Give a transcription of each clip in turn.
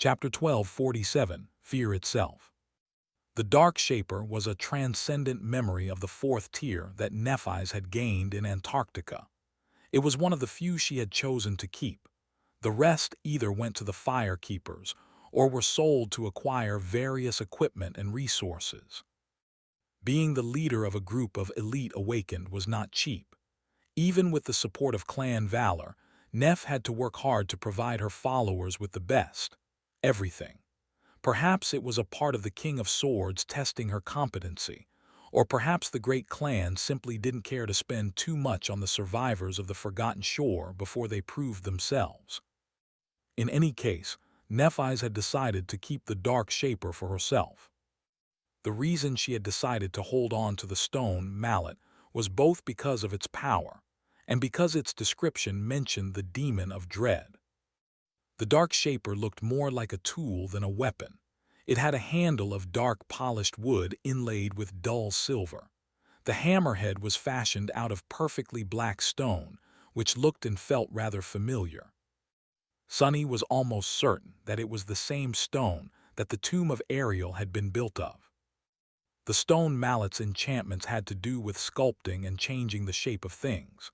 Chapter 1247, Fear Itself. The Dark Shaper was a transcendent memory of the fourth tier that Nephis had gained in Antarctica. It was one of the few she had chosen to keep. The rest either went to the Fire Keepers or were sold to acquire various equipment and resources. Being the leader of a group of elite awakened was not cheap. Even with the support of clan valor, Neph had to work hard to provide her followers with the best. Everything. Perhaps it was a part of the King of Swords testing her competency, or perhaps the great clan simply didn't care to spend too much on the survivors of the Forgotten Shore before they proved themselves. In any case, Nephis had decided to keep the Dark Shaper for herself. The reason she had decided to hold on to the stone mallet was both because of its power and because its description mentioned the demon of dread. The Dark Shaper looked more like a tool than a weapon. It had a handle of dark polished wood inlaid with dull silver. The hammerhead was fashioned out of perfectly black stone, which looked and felt rather familiar. Sunny was almost certain that it was the same stone that the tomb of Ariel had been built of. The stone mallet's enchantments had to do with sculpting and changing the shape of things.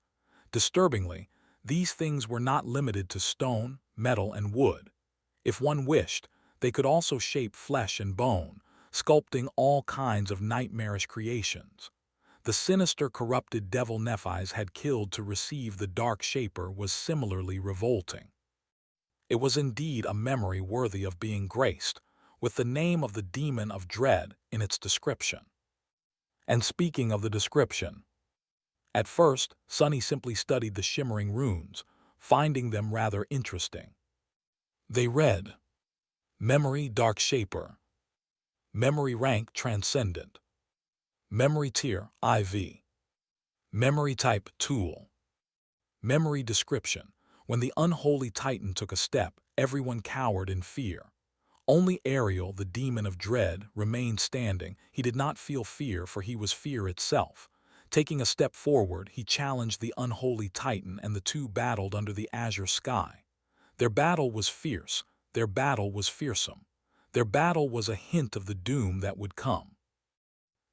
Disturbingly, these things were not limited to stone, metal, and wood. If one wished, they could also shape flesh and bone, sculpting all kinds of nightmarish creations. The sinister, corrupted devil Nephis had killed to receive the Dark Shaper was similarly revolting. It was indeed a memory worthy of being graced, with the name of the demon of dread in its description. And speaking of the description, at first, Sunny simply studied the shimmering runes, finding them rather interesting. They read, Memory Dark Shaper, Memory Rank Transcendent, Memory Tier IV, Memory Type Tool, Memory Description. When the unholy titan took a step, everyone cowered in fear. Only Ariel, the demon of dread, remained standing. He did not feel fear, for he was fear itself. Taking a step forward, he challenged the unholy titan, and the two battled under the azure sky. Their battle was fierce. Their battle was fearsome. Their battle was a hint of the doom that would come.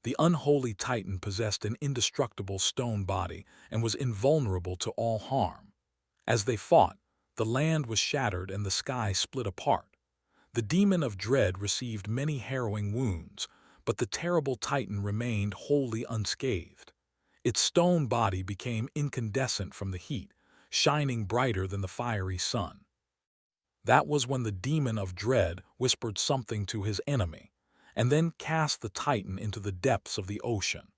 The unholy titan possessed an indestructible stone body and was invulnerable to all harm. As they fought, the land was shattered and the sky split apart. The demon of dread received many harrowing wounds, but the terrible titan remained wholly unscathed. Its stone body became incandescent from the heat, shining brighter than the fiery sun. That was when the demon of dread whispered something to his enemy, and then cast the titan into the depths of the ocean.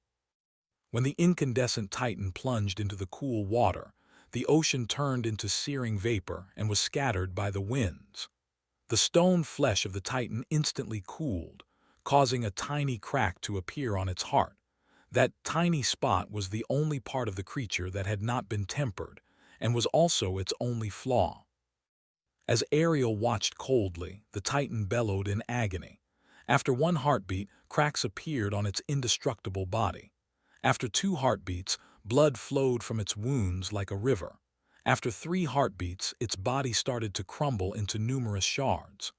When the incandescent titan plunged into the cool water, the ocean turned into searing vapor and was scattered by the winds. The stone flesh of the titan instantly cooled, causing a tiny crack to appear on its heart. That tiny spot was the only part of the creature that had not been tempered, and was also its only flaw. As Ariel watched coldly, the titan bellowed in agony. After one heartbeat, cracks appeared on its indestructible body. After 2 heartbeats, blood flowed from its wounds like a river. After 3 heartbeats, its body started to crumble into numerous shards.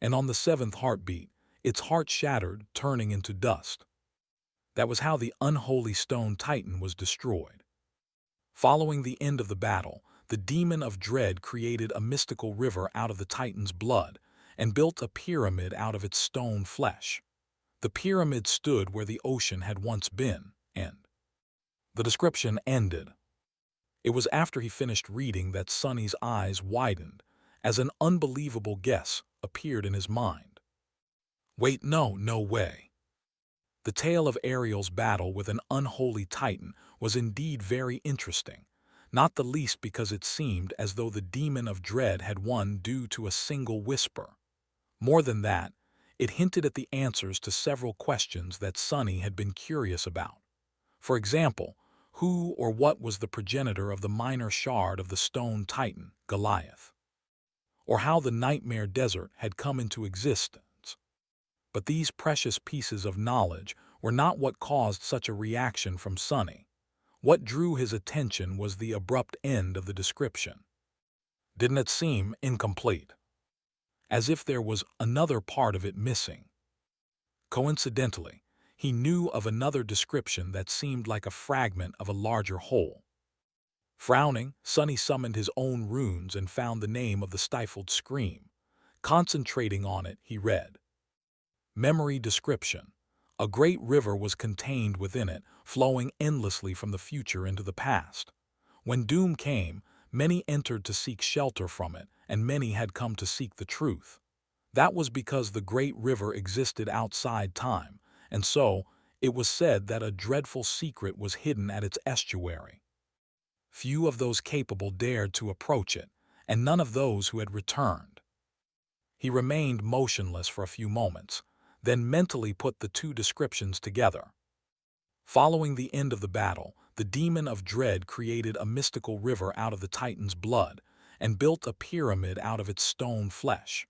And on the 7th heartbeat, its heart shattered, turning into dust. That was how the unholy stone titan was destroyed. Following the end of the battle, the demon of dread created a mystical river out of the titan's blood and built a pyramid out of its stone flesh. The pyramid stood where the ocean had once been, and the description ended. It was after he finished reading that Sunny's eyes widened as an unbelievable guess appeared in his mind. Wait, no way. The tale of Ariel's battle with an unholy titan was indeed very interesting, not the least because it seemed as though the demon of dread had won due to a single whisper. More than that, it hinted at the answers to several questions that Sunny had been curious about. For example, who or what was the progenitor of the minor shard of the stone titan, Goliath? Or how the nightmare desert had come into existence? But these precious pieces of knowledge were not what caused such a reaction from Sunny. What drew his attention was the abrupt end of the description. Didn't it seem incomplete? as if there was another part of it missing. Coincidentally, he knew of another description that seemed like a fragment of a larger whole. Frowning, Sonny summoned his own runes and found the name of the stifled scream. Concentrating on it, he read, Memory description. A great river was contained within it, flowing endlessly from the future into the past. When doom came, many entered to seek shelter from it, and many had come to seek the truth. That was because the great river existed outside time, and so it was said that a dreadful secret was hidden at its estuary. Few of those capable dared to approach it, and none of those who had returned. He remained motionless for a few moments, then mentally put the two descriptions together. Following the end of the battle, the demon of dread created a mystical river out of the Titan's blood and built a pyramid out of its stone flesh.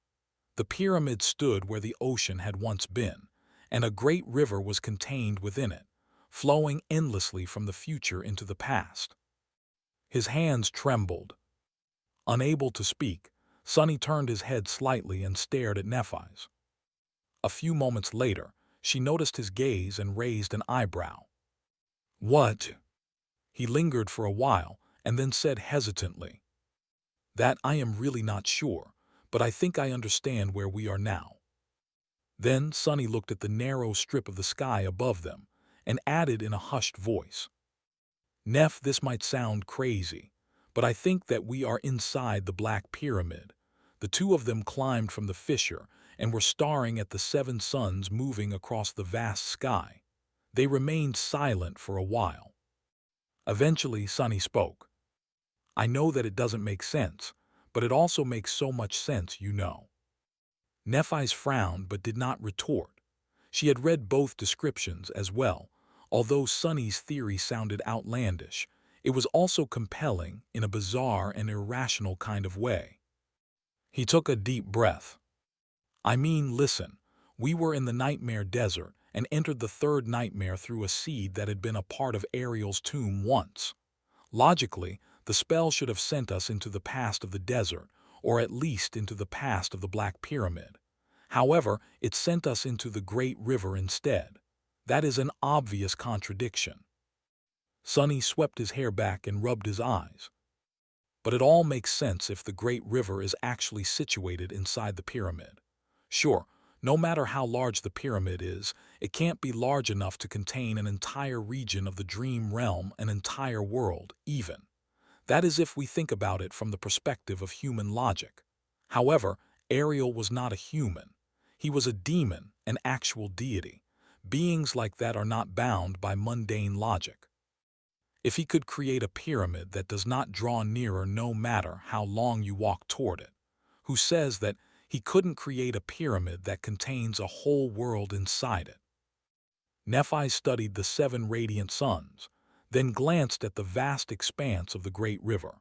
The pyramid stood where the ocean had once been, and a great river was contained within it, flowing endlessly from the future into the past. His hands trembled. Unable to speak, Sonny turned his head slightly and stared at Nephi's. A few moments later, she noticed his gaze and raised an eyebrow. What? He lingered for a while and then said hesitantly, That I am really not sure, but I think I understand where we are now. Then Sonny looked at the narrow strip of the sky above them and added in a hushed voice, Neph, this might sound crazy, but I think that we are inside the Black Pyramid. The two of them climbed from the fissure and were staring at the seven suns moving across the vast sky. They remained silent for a while. Eventually, Sonny spoke. I know that it doesn't make sense, but it also makes so much sense, you know. Nephi's frowned but did not retort. She had read both descriptions as well. Although Sonny's theory sounded outlandish, it was also compelling in a bizarre and irrational kind of way. He took a deep breath. I mean, listen, we were in the nightmare desert and entered the third nightmare through a seed that had been a part of Ariel's tomb once. Logically, the spell should have sent us into the past of the desert, or at least into the past of the Black Pyramid. However, it sent us into the Great River instead. That is an obvious contradiction. Sonny swept his hair back and rubbed his eyes. But it all makes sense if the Great River is actually situated inside the pyramid. Sure, no matter how large the pyramid is, it can't be large enough to contain an entire region of the dream realm, an entire world, even. That is if we think about it from the perspective of human logic. However, Ariel was not a human. He was a demon, an actual deity. Beings like that are not bound by mundane logic. If he could create a pyramid that does not draw nearer no matter how long you walk toward it, who says that he couldn't create a pyramid that contains a whole world inside it? Nephi studied the seven radiant suns, then glanced at the vast expanse of the great river.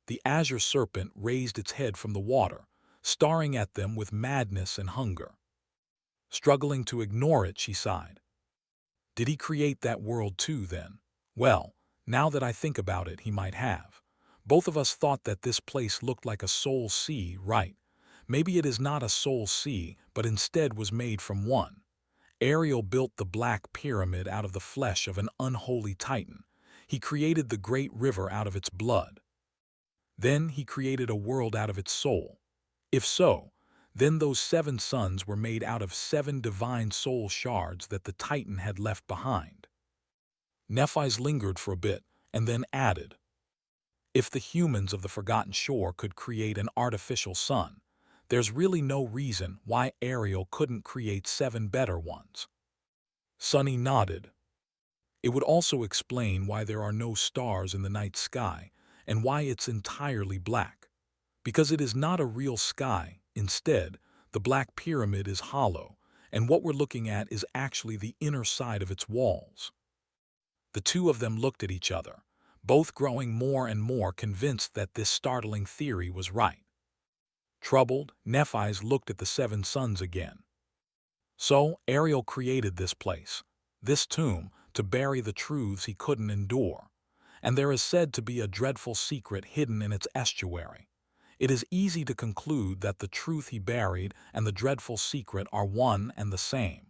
The azure serpent raised its head from the water, staring at them with madness and hunger. Struggling to ignore it, she sighed. Did he create that world too, then? Well, now that I think about it, he might have. Both of us thought that this place looked like a soul sea, right? Maybe it is not a soul sea, but instead was made from one. Ariel built the Black Pyramid out of the flesh of an unholy titan. He created the great river out of its blood. Then he created a world out of its soul. If so, then those seven suns were made out of seven divine soul shards that the titan had left behind. Nephi's lingered for a bit and then added, if the humans of the Forgotten Shore could create an artificial sun, there's really no reason why Ariel couldn't create seven better ones. Sonny nodded. It would also explain why there are no stars in the night sky and why it's entirely black. Because it is not a real sky. Instead, the Black Pyramid is hollow, and what we're looking at is actually the inner side of its walls. The two of them looked at each other, both growing more and more convinced that this startling theory was right. Troubled, Nephi's looked at the seven suns again. So Ariel created this place, this tomb, to bury the truths he couldn't endure. And there is said to be a dreadful secret hidden in its estuary. it is easy to conclude that the truth he buried and the dreadful secret are one and the same.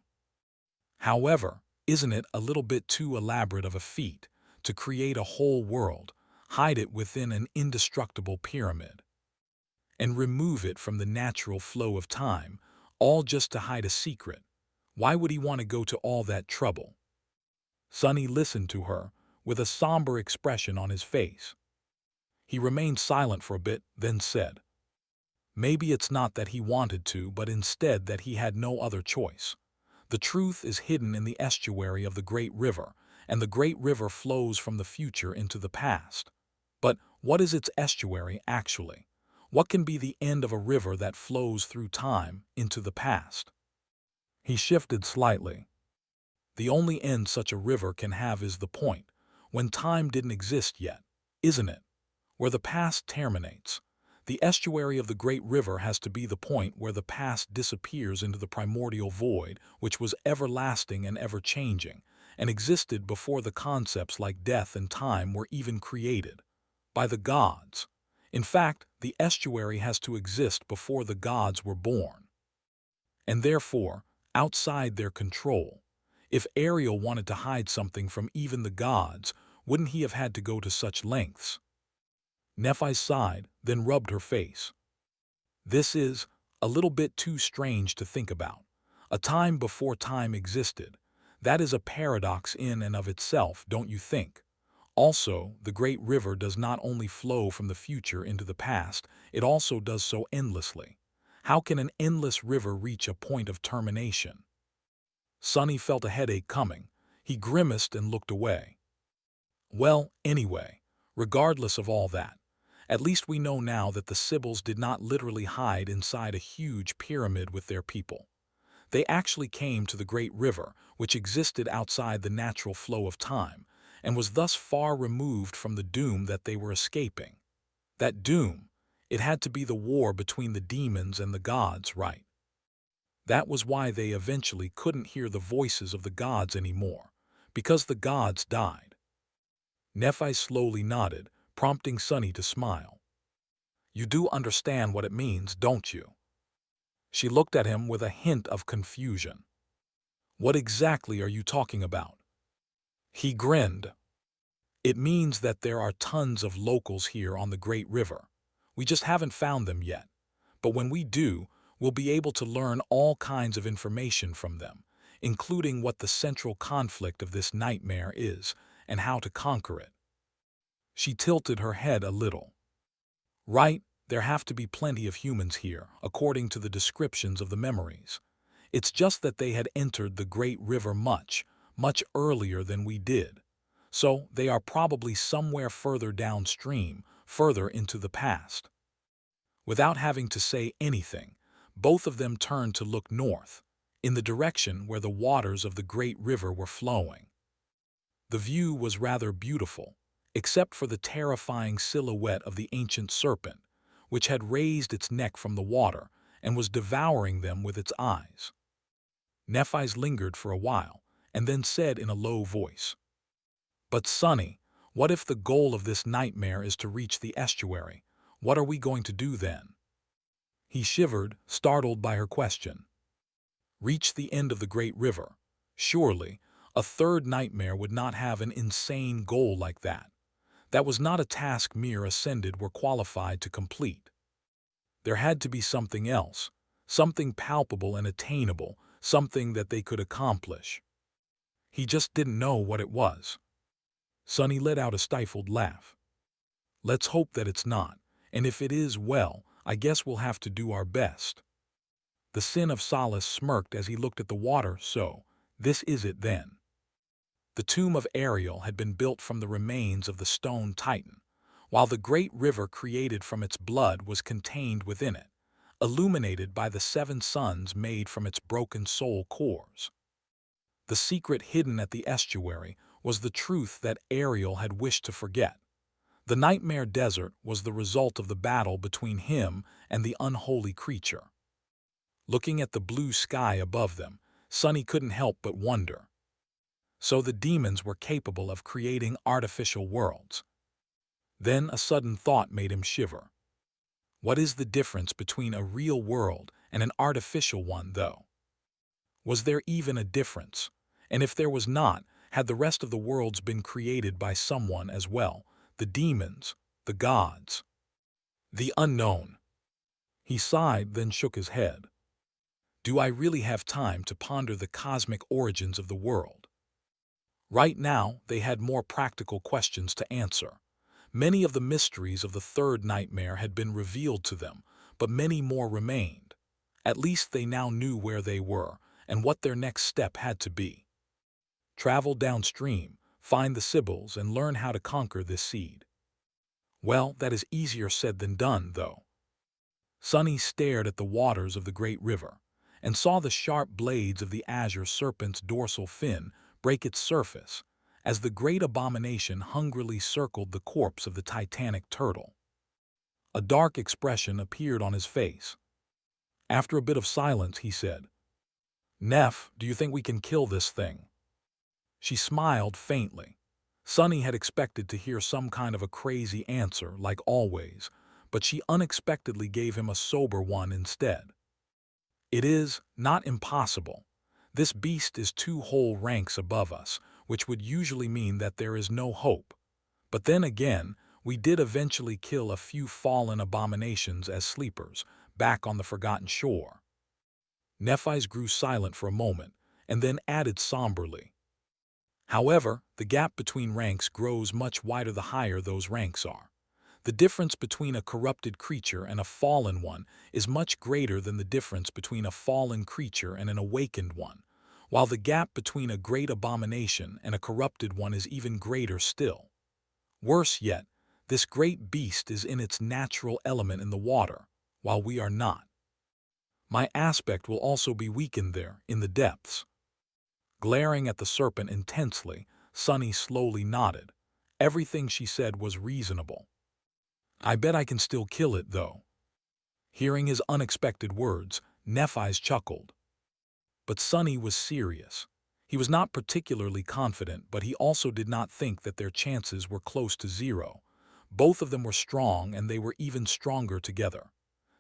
However, isn't it a little bit too elaborate of a feat to create a whole world, hide it within an indestructible pyramid, and remove it from the natural flow of time, all just to hide a secret? Why would he want to go to all that trouble? Sonny listened to her, with a somber expression on his face. He remained silent for a bit, then said, "Maybe it's not that he wanted to, but instead that he had no other choice. The truth is hidden in the estuary of the great river, and the great river flows from the future into the past. But what is its estuary actually? What can be the end of a river that flows through time into the past?" He shifted slightly. The only end such a river can have is the point, when time didn't exist yet, isn't it? Where the past terminates. The estuary of the great river has to be the point where the past disappears into the primordial void, which was everlasting and ever-changing, and existed before the concepts like death and time were even created by the gods. In fact, the estuary has to exist before the gods were born, and therefore, outside their control. If Ariel wanted to hide something from even the gods, wouldn't he have had to go to such lengths? Nephi sighed, then rubbed her face. This is a little bit too strange to think about. A time before time existed. That is a paradox in and of itself, don't you think? Also, the great river does not only flow from the future into the past, it also does so endlessly. How can an endless river reach a point of termination? Sonny felt a headache coming. He grimaced and looked away. Well, anyway, regardless of all that, at least we know now that the Sybils did not literally hide inside a huge pyramid with their people. They actually came to the great river, which existed outside the natural flow of time, and was thus far removed from the doom that they were escaping. That doom, it had to be the war between the demons and the gods, right? That was why they eventually couldn't hear the voices of the gods anymore, because the gods died. Nephi slowly nodded, prompting Sonny to smile. You do understand what it means, don't you? She looked at him with a hint of confusion. What exactly are you talking about? He grinned. It means that there are tons of locals here on the Great River. We just haven't found them yet. But when we do, we'll be able to learn all kinds of information from them, including what the central conflict of this nightmare is and how to conquer it. She tilted her head a little. Right, there have to be plenty of humans here, according to the descriptions of the memories. It's just that they had entered the great river much earlier than we did. So they are probably somewhere further downstream, further into the past. Without having to say anything, both of them turned to look north, in the direction where the waters of the great river were flowing. The view was rather beautiful, except for the terrifying silhouette of the ancient serpent, which had raised its neck from the water and was devouring them with its eyes. Nephi lingered for a while, and then said in a low voice, "But Sonny, what if the goal of this nightmare is to reach the estuary? What are we going to do then?" He shivered, startled by her question. Reach the end of the great river. Surely, a third nightmare would not have an insane goal like that. That was not a task mere Ascended were qualified to complete. There had to be something else, something palpable and attainable, something that they could accomplish. He just didn't know what it was. Sonny let out a stifled laugh. Let's hope that it's not, and if it is, well, I guess we'll have to do our best. The Sin of Solace smirked as he looked at the water. So, this is it then. The tomb of Ariel had been built from the remains of the stone Titan, while the great river created from its blood was contained within it, illuminated by the 7 suns made from its broken soul cores. The secret hidden at the estuary was the truth that Ariel had wished to forget. The nightmare desert was the result of the battle between him and the unholy creature. Looking at the blue sky above them, Sonny couldn't help but wonder. So the demons were capable of creating artificial worlds. Then a sudden thought made him shiver. What is the difference between a real world and an artificial one, though? Was there even a difference? And if there was not, had the rest of the worlds been created by someone as well? The demons, the gods, the unknown. He sighed, then shook his head. Do I really have time to ponder the cosmic origins of the world? Right now, they had more practical questions to answer. Many of the mysteries of the third nightmare had been revealed to them, but many more remained. At least they now knew where they were and what their next step had to be. Travel downstream, find the Sibyls, and learn how to conquer this seed. Well, that is easier said than done, though. Sunny stared at the waters of the great river and saw the sharp blades of the azure serpent's dorsal fin break its surface as the great abomination hungrily circled the corpse of the titanic turtle. A dark expression appeared on his face. After a bit of silence, he said, "Neff, do you think we can kill this thing?" She smiled faintly. Sunny had expected to hear some kind of a crazy answer, like always, but she unexpectedly gave him a sober one instead. It is not impossible. This beast is 2 whole ranks above us, which would usually mean that there is no hope. But then again, we did eventually kill a few fallen abominations as sleepers, back on the forgotten shore. Nephis grew silent for a moment, and then added somberly, "However, the gap between ranks grows much wider the higher those ranks are. The difference between a corrupted creature and a fallen one is much greater than the difference between a fallen creature and an awakened one, while the gap between a great abomination and a corrupted one is even greater still. Worse yet, this great beast is in its natural element in the water, while we are not. My aspect will also be weakened there, in the depths." Glaring at the serpent intensely, Sunny slowly nodded. Everything she said was reasonable. "I bet I can still kill it, though." Hearing his unexpected words, Nephis chuckled. But Sunny was serious. He was not particularly confident, but he also did not think that their chances were close to zero. Both of them were strong, and they were even stronger together.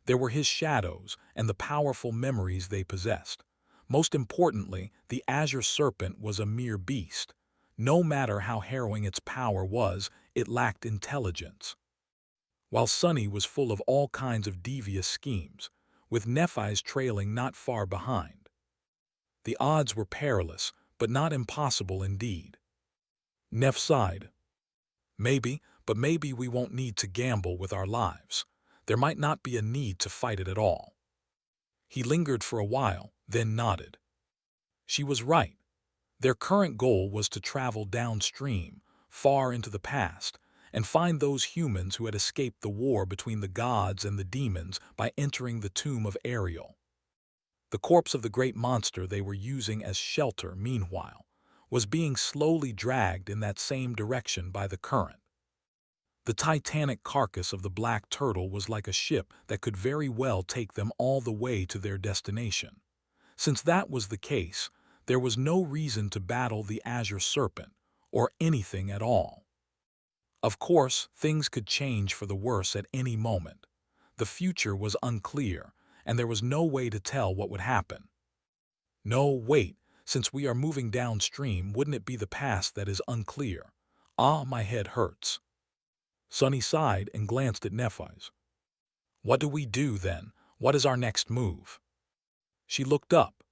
There were his shadows and the powerful memories they possessed. Most importantly, the azure serpent was a mere beast. No matter how harrowing its power was, it lacked intelligence. While Sunny was full of all kinds of devious schemes, with Nephis trailing not far behind. The odds were perilous, but not impossible indeed. Neph sighed. But maybe we won't need to gamble with our lives. There might not be a need to fight it at all." He lingered for a while, then nodded. She was right. Their current goal was to travel downstream, far into the past, and find those humans who had escaped the war between the gods and the demons by entering the tomb of Ariel. The corpse of the great monster they were using as shelter, meanwhile, was being slowly dragged in that same direction by the current. The titanic carcass of the black turtle was like a ship that could very well take them all the way to their destination. Since that was the case, there was no reason to battle the azure serpent, or anything at all. Of course, things could change for the worse at any moment. The future was unclear, and there was no way to tell what would happen. No, wait, since we are moving downstream, wouldn't it be the past that is unclear? Ah, my head hurts. Sunny sighed and glanced at Nephis. "What do we do, then? What is our next move?" She looked up.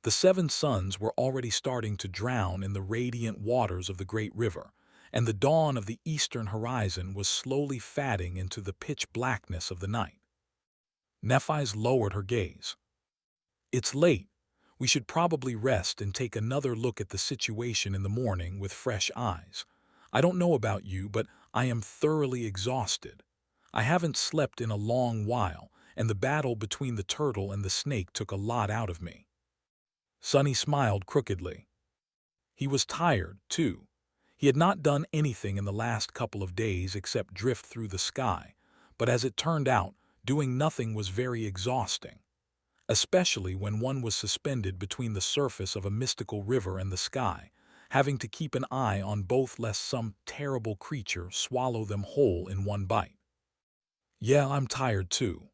The 7 suns were already starting to drown in the radiant waters of the great river, and the dawn of the eastern horizon was slowly fading into the pitch blackness of the night. Nephis lowered her gaze. "It's late. We should probably rest and take another look at the situation in the morning with fresh eyes. I don't know about you, but I am thoroughly exhausted. I haven't slept in a long while, and the battle between the turtle and the snake took a lot out of me." Sunny smiled crookedly. He was tired, too. He had not done anything in the last couple of days except drift through the sky, but as it turned out, doing nothing was very exhausting, especially when one was suspended between the surface of a mystical river and the sky, having to keep an eye on both lest some terrible creature swallow them whole in one bite. Yeah, I'm tired too.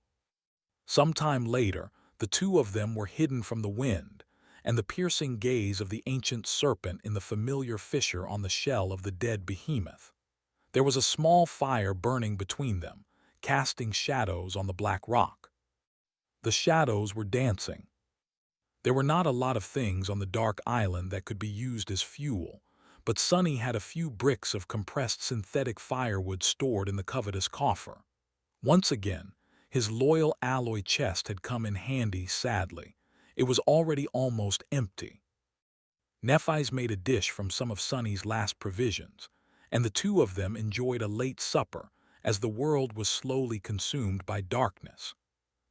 Sometime later, the two of them were hidden from the wind, and the piercing gaze of the ancient serpent in the familiar fissure on the shell of the dead behemoth. There was a small fire burning between them, casting shadows on the black rock. The shadows were dancing. There were not a lot of things on the dark island that could be used as fuel, but Sonny had a few bricks of compressed synthetic firewood stored in the covetous coffer. Once again, his loyal alloy chest had come in handy sadly. It was already almost empty. Nephi's made a dish from some of Sonny's last provisions, and the two of them enjoyed a late supper as the world was slowly consumed by darkness.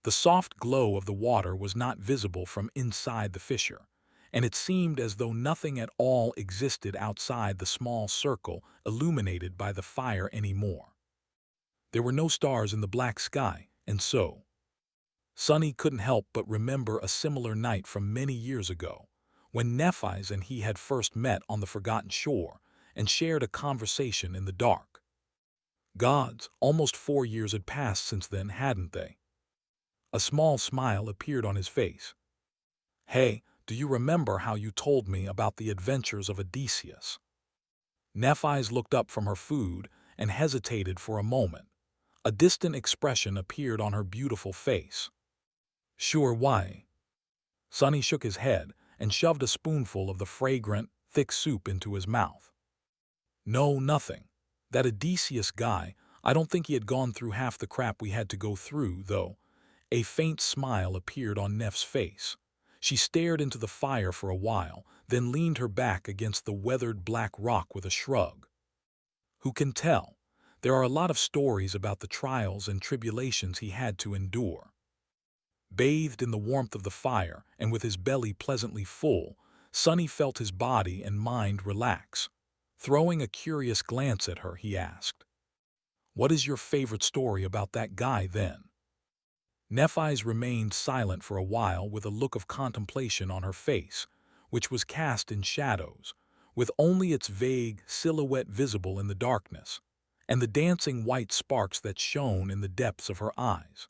The soft glow of the water was not visible from inside the fissure, and it seemed as though nothing at all existed outside the small circle illuminated by the fire anymore. There were no stars in the black sky, and so Sonny couldn't help but remember a similar night from many years ago, when Nephis and he had first met on the forgotten shore and shared a conversation in the dark. Gods, almost 4 years had passed since then, hadn't they? A small smile appeared on his face. Hey, do you remember how you told me about the adventures of Odysseus? Nephis looked up from her food and hesitated for a moment. A distant expression appeared on her beautiful face. Sure, why? Sonny shook his head and shoved a spoonful of the fragrant, thick soup into his mouth. No, nothing. That Odysseus guy, I don't think he had gone through half the crap we had to go through, though. A faint smile appeared on Neff's face. She stared into the fire for a while, then leaned her back against the weathered black rock with a shrug. Who can tell? There are a lot of stories about the trials and tribulations he had to endure. Bathed in the warmth of the fire and with his belly pleasantly full, Sonny felt his body and mind relax. Throwing a curious glance at her, he asked, "What is your favorite story about that guy, then?" Nephis remained silent for a while with a look of contemplation on her face, which was cast in shadows, with only its vague silhouette visible in the darkness, and the dancing white sparks that shone in the depths of her eyes.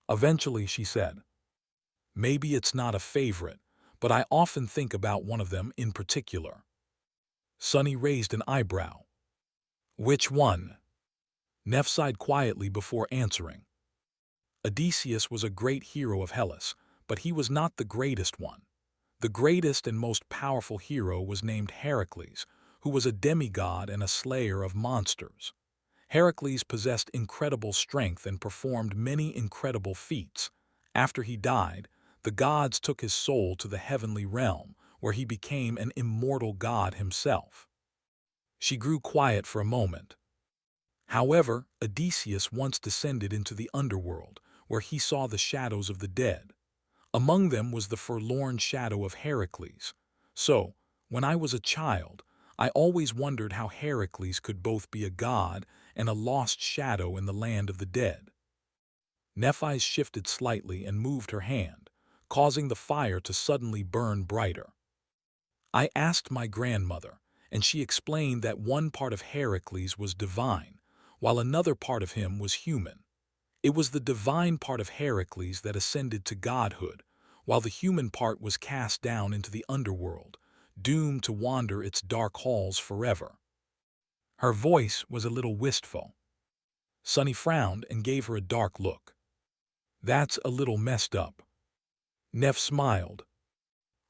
Eventually she said, "Maybe it's not a favorite, but I often think about one of them in particular." Sonny raised an eyebrow. "Which one?" Neph sighed quietly before answering. Odysseus was a great hero of Hellas, but he was not the greatest one. The greatest and most powerful hero was named Heracles, who was a demigod and a slayer of monsters. Heracles possessed incredible strength and performed many incredible feats. After he died, the gods took his soul to the heavenly realm, where he became an immortal god himself. She grew quiet for a moment. However, Odysseus once descended into the underworld, where he saw the shadows of the dead. Among them was the forlorn shadow of Heracles. So, when I was a child, I always wondered how Heracles could both be a god and a lost shadow in the land of the dead. Nephis shifted slightly and moved her hand, causing the fire to suddenly burn brighter. I asked my grandmother, and she explained that one part of Heracles was divine, while another part of him was human. It was the divine part of Heracles that ascended to godhood, while the human part was cast down into the underworld, doomed to wander its dark halls forever. Her voice was a little wistful. Sonny frowned and gave her a dark look. "That's a little messed up." Neff smiled.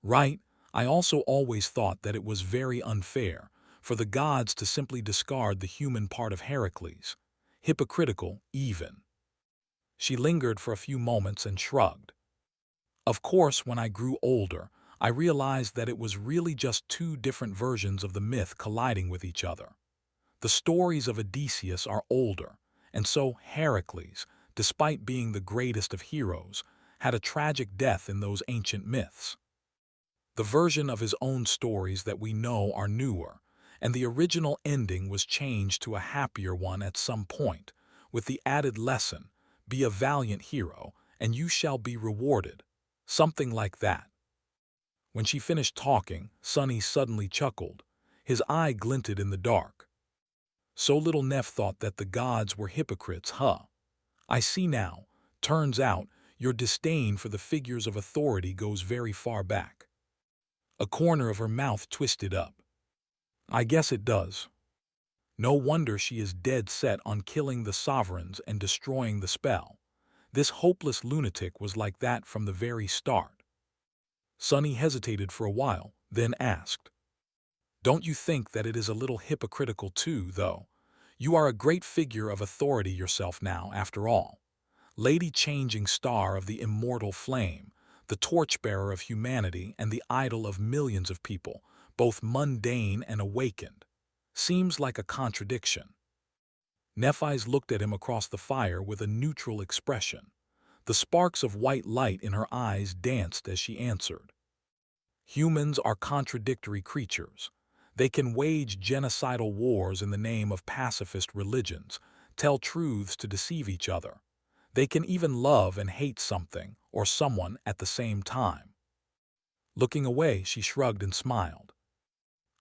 "Right, I also always thought that it was very unfair for the gods to simply discard the human part of Heracles. Hypocritical, even." She lingered for a few moments and shrugged. "Of course, when I grew older, I realized that it was really just two different versions of the myth colliding with each other. The stories of Odysseus are older, and so Heracles, despite being the greatest of heroes, had a tragic death in those ancient myths. The version of his own stories that we know are newer, and the original ending was changed to a happier one at some point, with the added lesson, 'Be a valiant hero, and you shall be rewarded.' Something like that." When she finished talking, Sonny suddenly chuckled. His eye glinted in the dark. "So little Neff thought that the gods were hypocrites, huh? I see now. Turns out, your disdain for the figures of authority goes very far back. A corner of her mouth twisted up. I guess it does. No wonder she is dead set on killing the sovereigns and destroying the spell. This hopeless lunatic was like that from the very start. Sonny hesitated for a while, then asked, "Don't you think that it is a little hypocritical too, though? You are a great figure of authority yourself now, after all. Lady Changing Star of the immortal flame, the torchbearer of humanity and the idol of millions of people, both mundane and awakened. Seems like a contradiction." Nephi's looked at him across the fire with a neutral expression. The sparks of white light in her eyes danced as she answered. Humans are contradictory creatures. They can wage genocidal wars in the name of pacifist religions, tell truths to deceive each other. They can even love and hate something or someone at the same time. Looking away, she shrugged and smiled.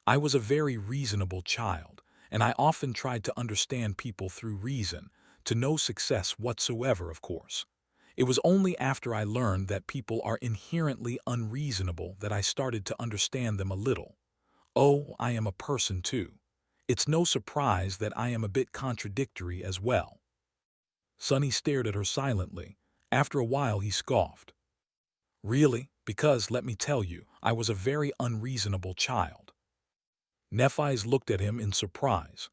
I was a very reasonable child, and I often tried to understand people through reason, to no success whatsoever, of course. It was only after I learned that people are inherently unreasonable that I started to understand them a little. Oh, I am a person too. It's no surprise that I am a bit contradictory as well. Sonny stared at her silently. After a while he scoffed. Really? Because, let me tell you, I was a very unreasonable child. Nephi's looked at him in surprise.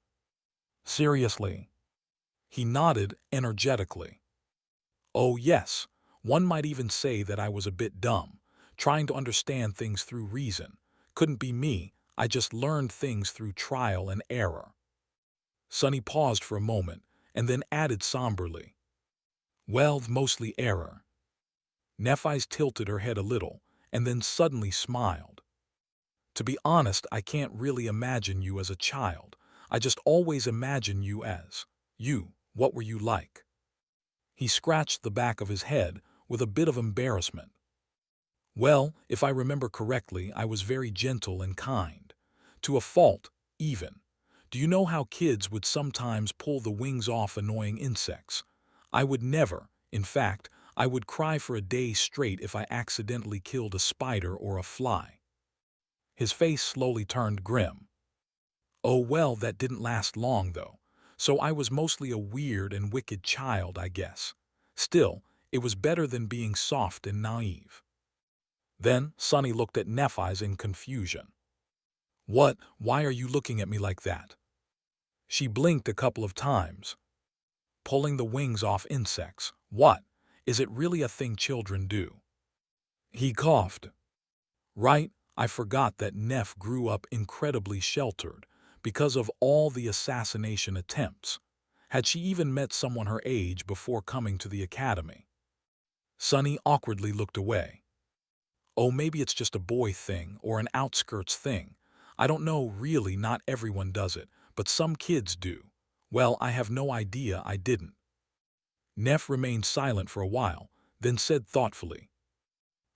Seriously? He nodded energetically. Oh yes, one might even say that I was a bit dumb, trying to understand things through reason. Couldn't be me, I just learned things through trial and error. Sonny paused for a moment, and then added somberly, well, mostly error. Nephi's tilted her head a little, and then suddenly smiled. To be honest, I can't really imagine you as a child. I just always imagine you as you. What were you like? He scratched the back of his head with a bit of embarrassment. Well, if I remember correctly, I was very gentle and kind. To a fault, even. Do you know how kids would sometimes pull the wings off annoying insects? I would never. In fact, I would cry for a day straight if I accidentally killed a spider or a fly. His face slowly turned grim. Oh well, that didn't last long though. So I was mostly a weird and wicked child, I guess. Still, it was better than being soft and naive. Then Sonny looked at Nephi's in confusion. What? Why are you looking at me like that? She blinked a couple of times. Pulling the wings off insects. What? Is it really a thing children do? He coughed. Right, I forgot that Neph grew up incredibly sheltered because of all the assassination attempts. Had she even met someone her age before coming to the academy? Sonny awkwardly looked away. Oh, maybe it's just a boy thing or an outskirts thing. I don't know, really, not everyone does it, but some kids do. Well, I have no idea I didn't. Neph remained silent for a while, then said thoughtfully,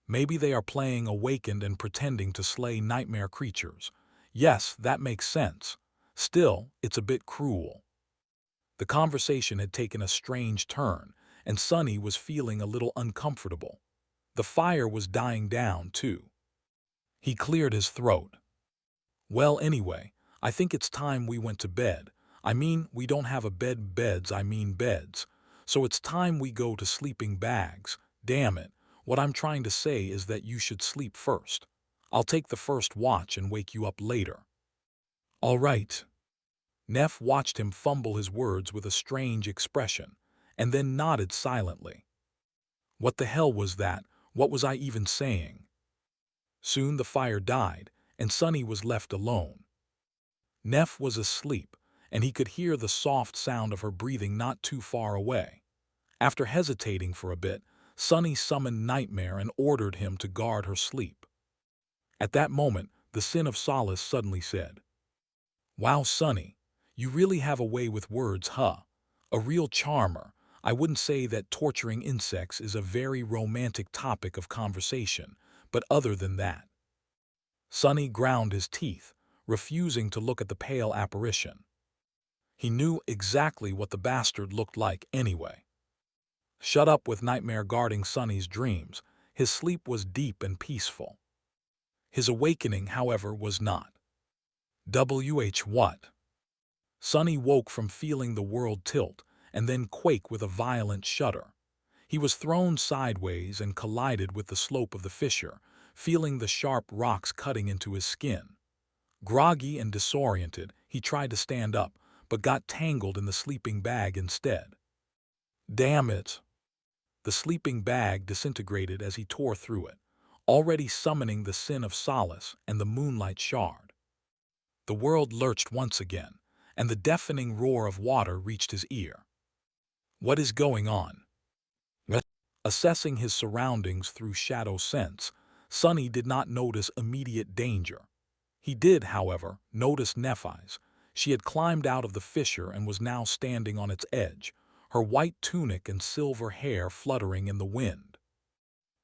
maybe they are playing awakened and pretending to slay nightmare creatures. Yes, that makes sense. Still, it's a bit cruel. The conversation had taken a strange turn, and Sonny was feeling a little uncomfortable. The fire was dying down, too. He cleared his throat. Well, anyway, I think it's time we went to bed. I mean, we don't have a beds, I mean beds. So it's time we go to sleeping bags. Damn it. What I'm trying to say is that you should sleep first. I'll take the first watch and wake you up later. All right. Neph watched him fumble his words with a strange expression, and then nodded silently. What the hell was that? What was I even saying? Soon the fire died, and Sonny was left alone. Neph was asleep, and he could hear the soft sound of her breathing not too far away. After hesitating for a bit, Sonny summoned Nightmare and ordered him to guard her sleep. At that moment, the Sin of Solace suddenly said, Wow, Sonny, you really have a way with words, huh? A real charmer. I wouldn't say that torturing insects is a very romantic topic of conversation, but other than that. Sonny ground his teeth, refusing to look at the pale apparition. He knew exactly what the bastard looked like anyway. Shut up with nightmare guarding Sonny's dreams. His sleep was deep and peaceful. His awakening, however, was not. What? Sonny woke from feeling the world tilt and then quake with a violent shudder. He was thrown sideways and collided with the slope of the fissure, feeling the sharp rocks cutting into his skin. Groggy and disoriented, he tried to stand up, but got tangled in the sleeping bag instead. Damn it! The sleeping bag disintegrated as he tore through it, already summoning the sin of solace and the moonlight shard. The world lurched once again, and the deafening roar of water reached his ear. What is going on? Assessing his surroundings through shadow sense, Sonny did not notice immediate danger. He did, however, notice Nephise. She had climbed out of the fissure and was now standing on its edge, her white tunic and silver hair fluttering in the wind.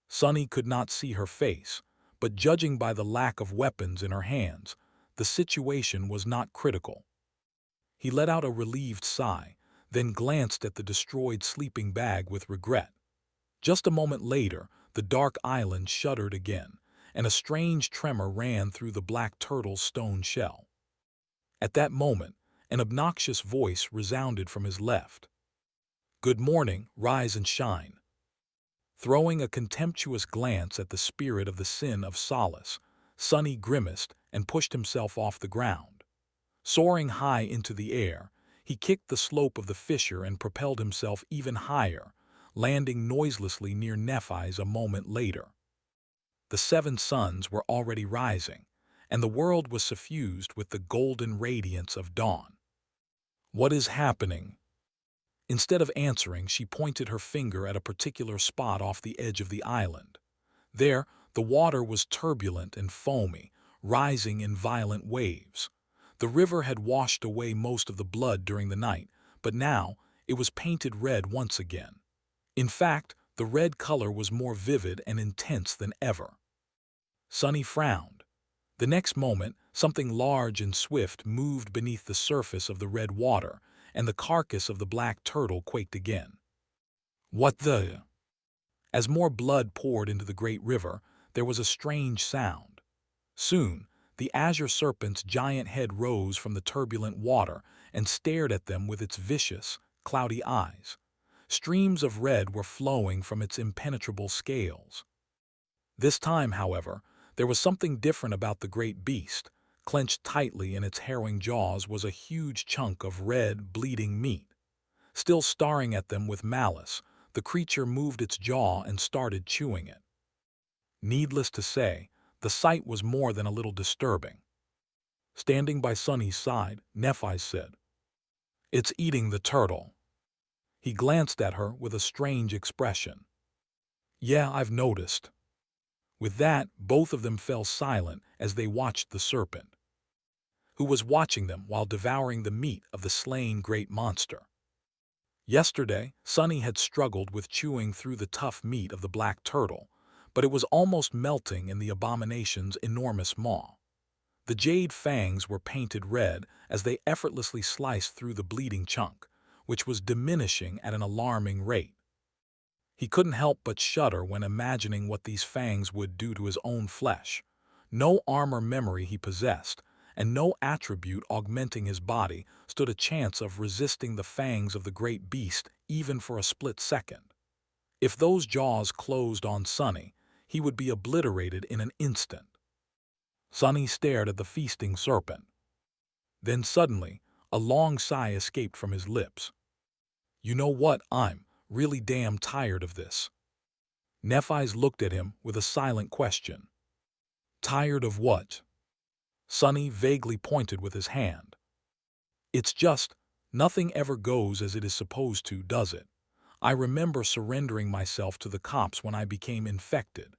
Sonny could not see her face, but judging by the lack of weapons in her hands, the situation was not critical. He let out a relieved sigh, then glanced at the destroyed sleeping bag with regret. Just a moment later, the dark island shuddered again, and a strange tremor ran through the black turtle's stone shell. At that moment, an obnoxious voice resounded from his left. "Good morning, rise and shine." Throwing a contemptuous glance at the spirit of the sin of solace, Sonny grimaced and pushed himself off the ground. Soaring high into the air, he kicked the slope of the fissure and propelled himself even higher, landing noiselessly near Nephise a moment later. The 7 suns were already rising, and the world was suffused with the golden radiance of dawn. What is happening? Instead of answering, she pointed her finger at a particular spot off the edge of the island. There, the water was turbulent and foamy, rising in violent waves. The river had washed away most of the blood during the night, but now it was painted red once again. In fact, the red color was more vivid and intense than ever. Sonny frowned. The next moment, something large and swift moved beneath the surface of the red water, and the carcass of the black turtle quaked again. What the? As more blood poured into the great river, there was a strange sound. Soon, the azure serpent's giant head rose from the turbulent water and stared at them with its vicious, cloudy eyes. Streams of red were flowing from its impenetrable scales. This time, however, there was something different about the great beast. Clenched tightly in its harrowing jaws was a huge chunk of red, bleeding meat. Still staring at them with malice, the creature moved its jaw and started chewing it. Needless to say, the sight was more than a little disturbing. Standing by Sonny's side, Nephise said, "It's eating the turtle." He glanced at her with a strange expression. "Yeah, I've noticed." With that, both of them fell silent as they watched the serpent, who was watching them while devouring the meat of the slain great monster. Yesterday, Sonny had struggled with chewing through the tough meat of the black turtle, but it was almost melting in the abomination's enormous maw. The jade fangs were painted red as they effortlessly sliced through the bleeding chunk, which was diminishing at an alarming rate. He couldn't help but shudder when imagining what these fangs would do to his own flesh. No armor memory he possessed, and no attribute augmenting his body stood a chance of resisting the fangs of the great beast even for a split second. If those jaws closed on Sonny, he would be obliterated in an instant. Sonny stared at the feasting serpent. Then suddenly, a long sigh escaped from his lips. "You know what, I'm really damn tired of this." Nephise looked at him with a silent question. "Tired of what?" Sonny vaguely pointed with his hand. "It's just, nothing ever goes as it is supposed to, does it? I remember surrendering myself to the cops when I became infected.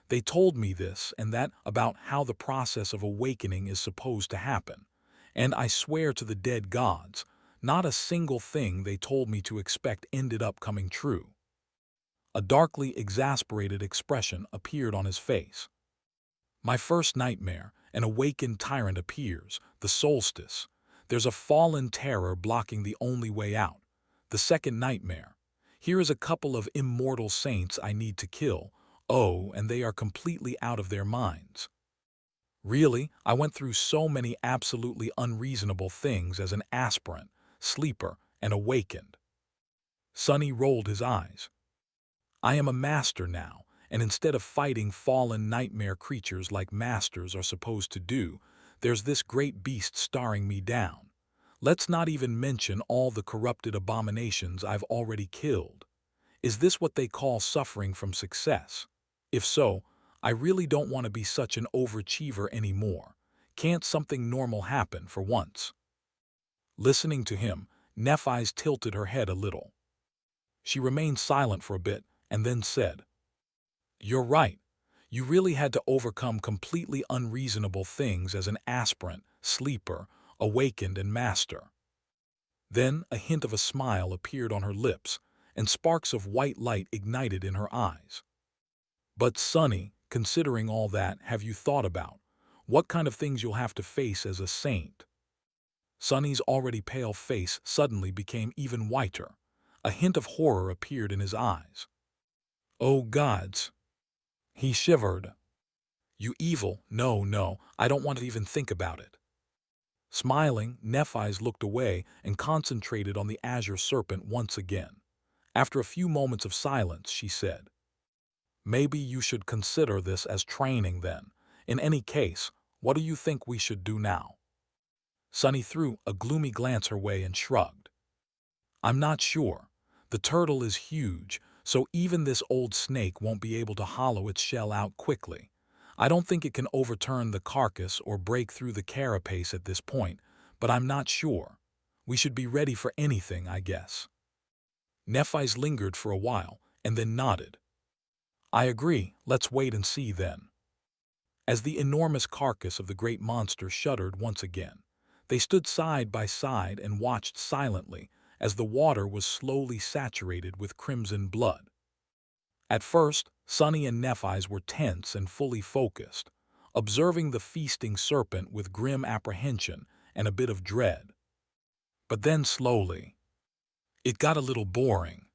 They told me this and that about how the process of awakening is supposed to happen. And I swear to the dead gods, not a single thing they told me to expect ended up coming true." A darkly exasperated expression appeared on his face. "My first nightmare, an awakened tyrant appears, the solstice. There's a fallen terror blocking the only way out. The second nightmare. Here is a couple of immortal saints I need to kill. Oh, and they are completely out of their minds. Really, I went through so many absolutely unreasonable things as an aspirant, sleeper, and awakened. Sonny rolled his eyes. I am a master now, and instead of fighting fallen nightmare creatures like masters are supposed to do, there's this great beast staring me down. Let's not even mention all the corrupted abominations I've already killed. Is this what they call suffering from success? If so, I really don't want to be such an overachiever anymore. Can't something normal happen for once? Listening to him, Nephise tilted her head a little. She remained silent for a bit and then said, "You're right. You really had to overcome completely unreasonable things as an aspirant, sleeper, awakened, and master." Then a hint of a smile appeared on her lips, and sparks of white light ignited in her eyes. "But Sonny, considering all that, have you thought about what kind of things you'll have to face as a saint?" Sonny's already pale face suddenly became even whiter. A hint of horror appeared in his eyes. "Oh gods!" He shivered. "You evil, no, I don't want to even think about it." Smiling, Nephise looked away and concentrated on the azure serpent once again. After a few moments of silence, she said, "Maybe you should consider this as training then. In any case, what do you think we should do now?" Sonny threw a gloomy glance her way and shrugged. "I'm not sure. The turtle is huge, so even this old snake won't be able to hollow its shell out quickly. I don't think it can overturn the carcass or break through the carapace at this point, but I'm not sure. We should be ready for anything, I guess." Nephise lingered for a while and then nodded. "I agree, let's wait and see then." As the enormous carcass of the great monster shuddered once again, they stood side by side and watched silently as the water was slowly saturated with crimson blood. At first, Sonny and Nephise were tense and fully focused, observing the feasting serpent with grim apprehension and a bit of dread. But then slowly, it got a little boring.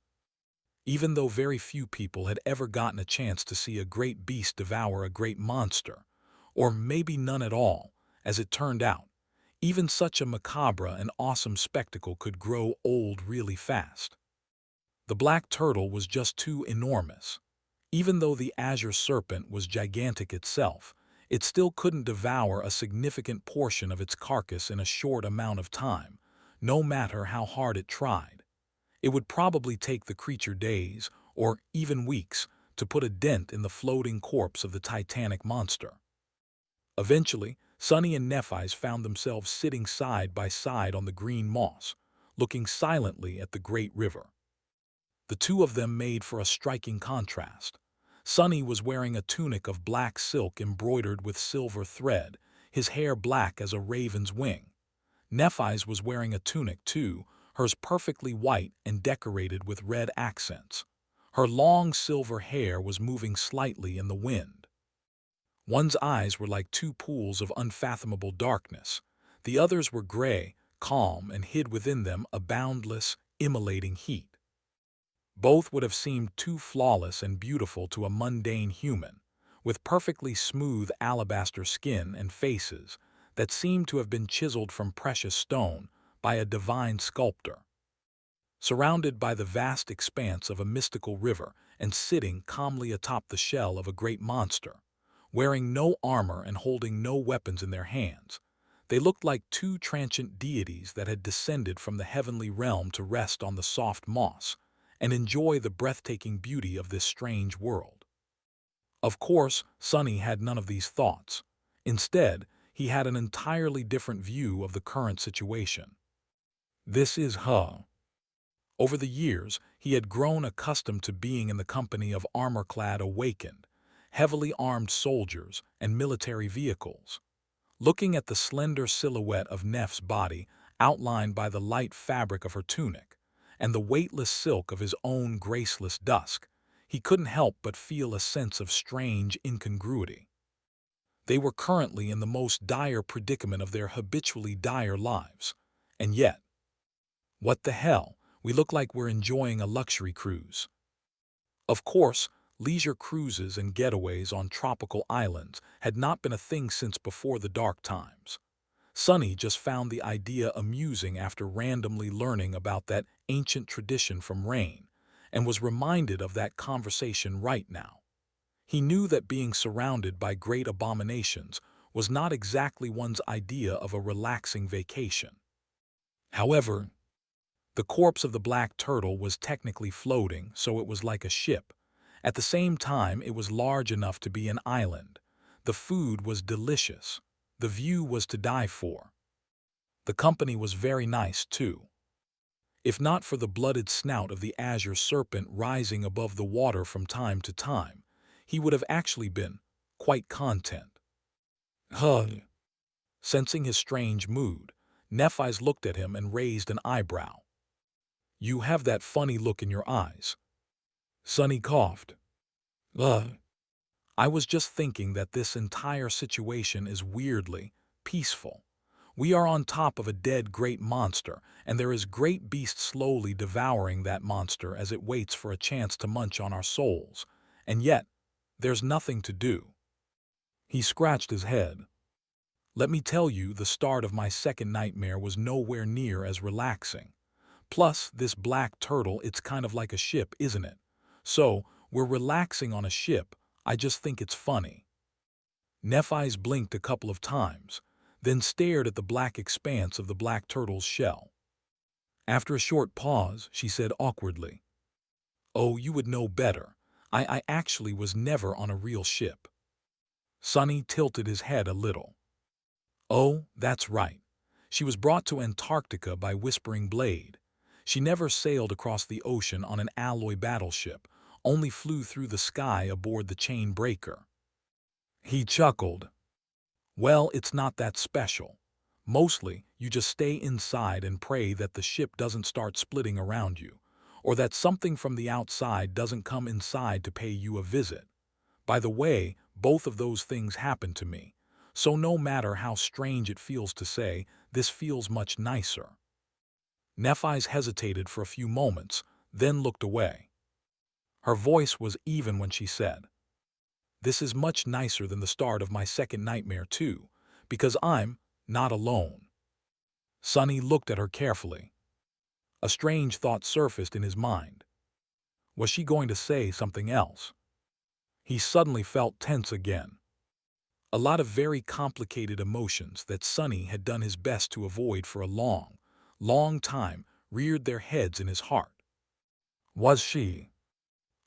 Even though very few people had ever gotten a chance to see a great beast devour a great monster, or maybe none at all, as it turned out, even such a macabre and awesome spectacle could grow old really fast. The black turtle was just too enormous. Even though the azure serpent was gigantic itself, it still couldn't devour a significant portion of its carcass in a short amount of time, no matter how hard it tried. It would probably take the creature days, or even weeks, to put a dent in the floating corpse of the titanic monster. Eventually, Sonny and Nephise found themselves sitting side by side on the green moss, looking silently at the great river. The two of them made for a striking contrast. Sonny was wearing a tunic of black silk embroidered with silver thread, his hair black as a raven's wing. Nephise was wearing a tunic too, hers perfectly white and decorated with red accents. Her long silver hair was moving slightly in the wind. One's eyes were like two pools of unfathomable darkness. The others were gray, calm, and hid within them a boundless, immolating heat. Both would have seemed too flawless and beautiful to a mundane human, with perfectly smooth alabaster skin and faces that seemed to have been chiseled from precious stone by a divine sculptor. Surrounded by the vast expanse of a mystical river and sitting calmly atop the shell of a great monster, wearing no armor and holding no weapons in their hands, they looked like two transient deities that had descended from the heavenly realm to rest on the soft moss and enjoy the breathtaking beauty of this strange world. Of course, Sonny had none of these thoughts. Instead, he had an entirely different view of the current situation. This is her. Over the years, he had grown accustomed to being in the company of armor-clad awakened, heavily armed soldiers and military vehicles. Looking at the slender silhouette of Neph's body outlined by the light fabric of her tunic, and the weightless silk of his own graceless dusk, he couldn't help but feel a sense of strange incongruity. They were currently in the most dire predicament of their habitually dire lives. And yet, what the hell, We look like we're enjoying a luxury cruise. Of course, leisure cruises and getaways on tropical islands had not been a thing since before the dark times. Sunny just found the idea amusing after randomly learning about that ancient tradition from Rain, and was reminded of that conversation right now. He knew that being surrounded by great abominations was not exactly one's idea of a relaxing vacation. However, the corpse of the black turtle was technically floating, so it was like a ship. At the same time, it was large enough to be an island. The food was delicious. The view was to die for. The company was very nice, too. If not for the blooded snout of the azure serpent rising above the water from time to time, he would have actually been quite content. Huh. Sensing his strange mood, Nephi's looked at him and raised an eyebrow. You have that funny look in your eyes. Sunny coughed. Ugh. I was just thinking that this entire situation is weirdly peaceful. We are on top of a dead great monster, and there is great beast slowly devouring that monster as it waits for a chance to munch on our souls. And yet, there's nothing to do. He scratched his head. Let me tell you, the start of my second nightmare was nowhere near as relaxing. Plus, this black turtle, it's kind of like a ship, isn't it? So, we're relaxing on a ship. I just think it's funny. Nephis blinked a couple of times, then stared at the black expanse of the black turtle's shell. After a short pause, she said awkwardly, "Oh, you would know better. I actually was never on a real ship." Sunny tilted his head a little. "Oh, that's right. She was brought to Antarctica by Whispering Blade. She never sailed across the ocean on an alloy battleship, only flew through the sky aboard the chain breaker." He chuckled. "Well, it's not that special. Mostly, you just stay inside and pray that the ship doesn't start splitting around you, or that something from the outside doesn't come inside to pay you a visit. By the way, both of those things happened to me, so no matter how strange it feels to say, this feels much nicer." Nephis hesitated for a few moments, then looked away. Her voice was even when she said, "This is much nicer than the start of my second nightmare too, because I'm not alone." Sunny looked at her carefully. A strange thought surfaced in his mind. Was she going to say something else? He suddenly felt tense again. A lot of very complicated emotions that Sunny had done his best to avoid for a long, long time reared their heads in his heart. Was she?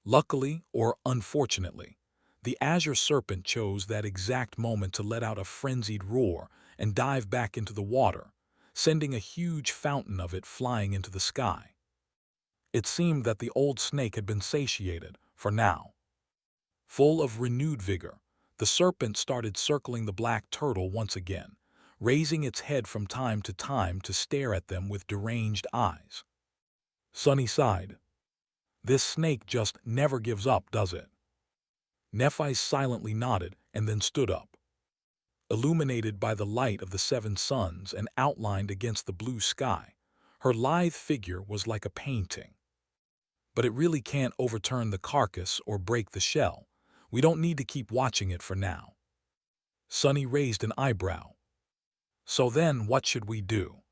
Luckily or unfortunately, the azure serpent chose that exact moment to let out a frenzied roar and dive back into the water, sending a huge fountain of it flying into the sky. It seemed that the old snake had been satiated, for now. Full of renewed vigor, the serpent started circling the black turtle once again, raising its head from time to time to stare at them with deranged eyes. Sunny sighed. This snake just never gives up, does it? Nephis silently nodded and then stood up. Illuminated by the light of the 7 suns and outlined against the blue sky, her lithe figure was like a painting. But it really can't overturn the carcass or break the shell. We don't need to keep watching it for now. Sunny raised an eyebrow. So then what should we do?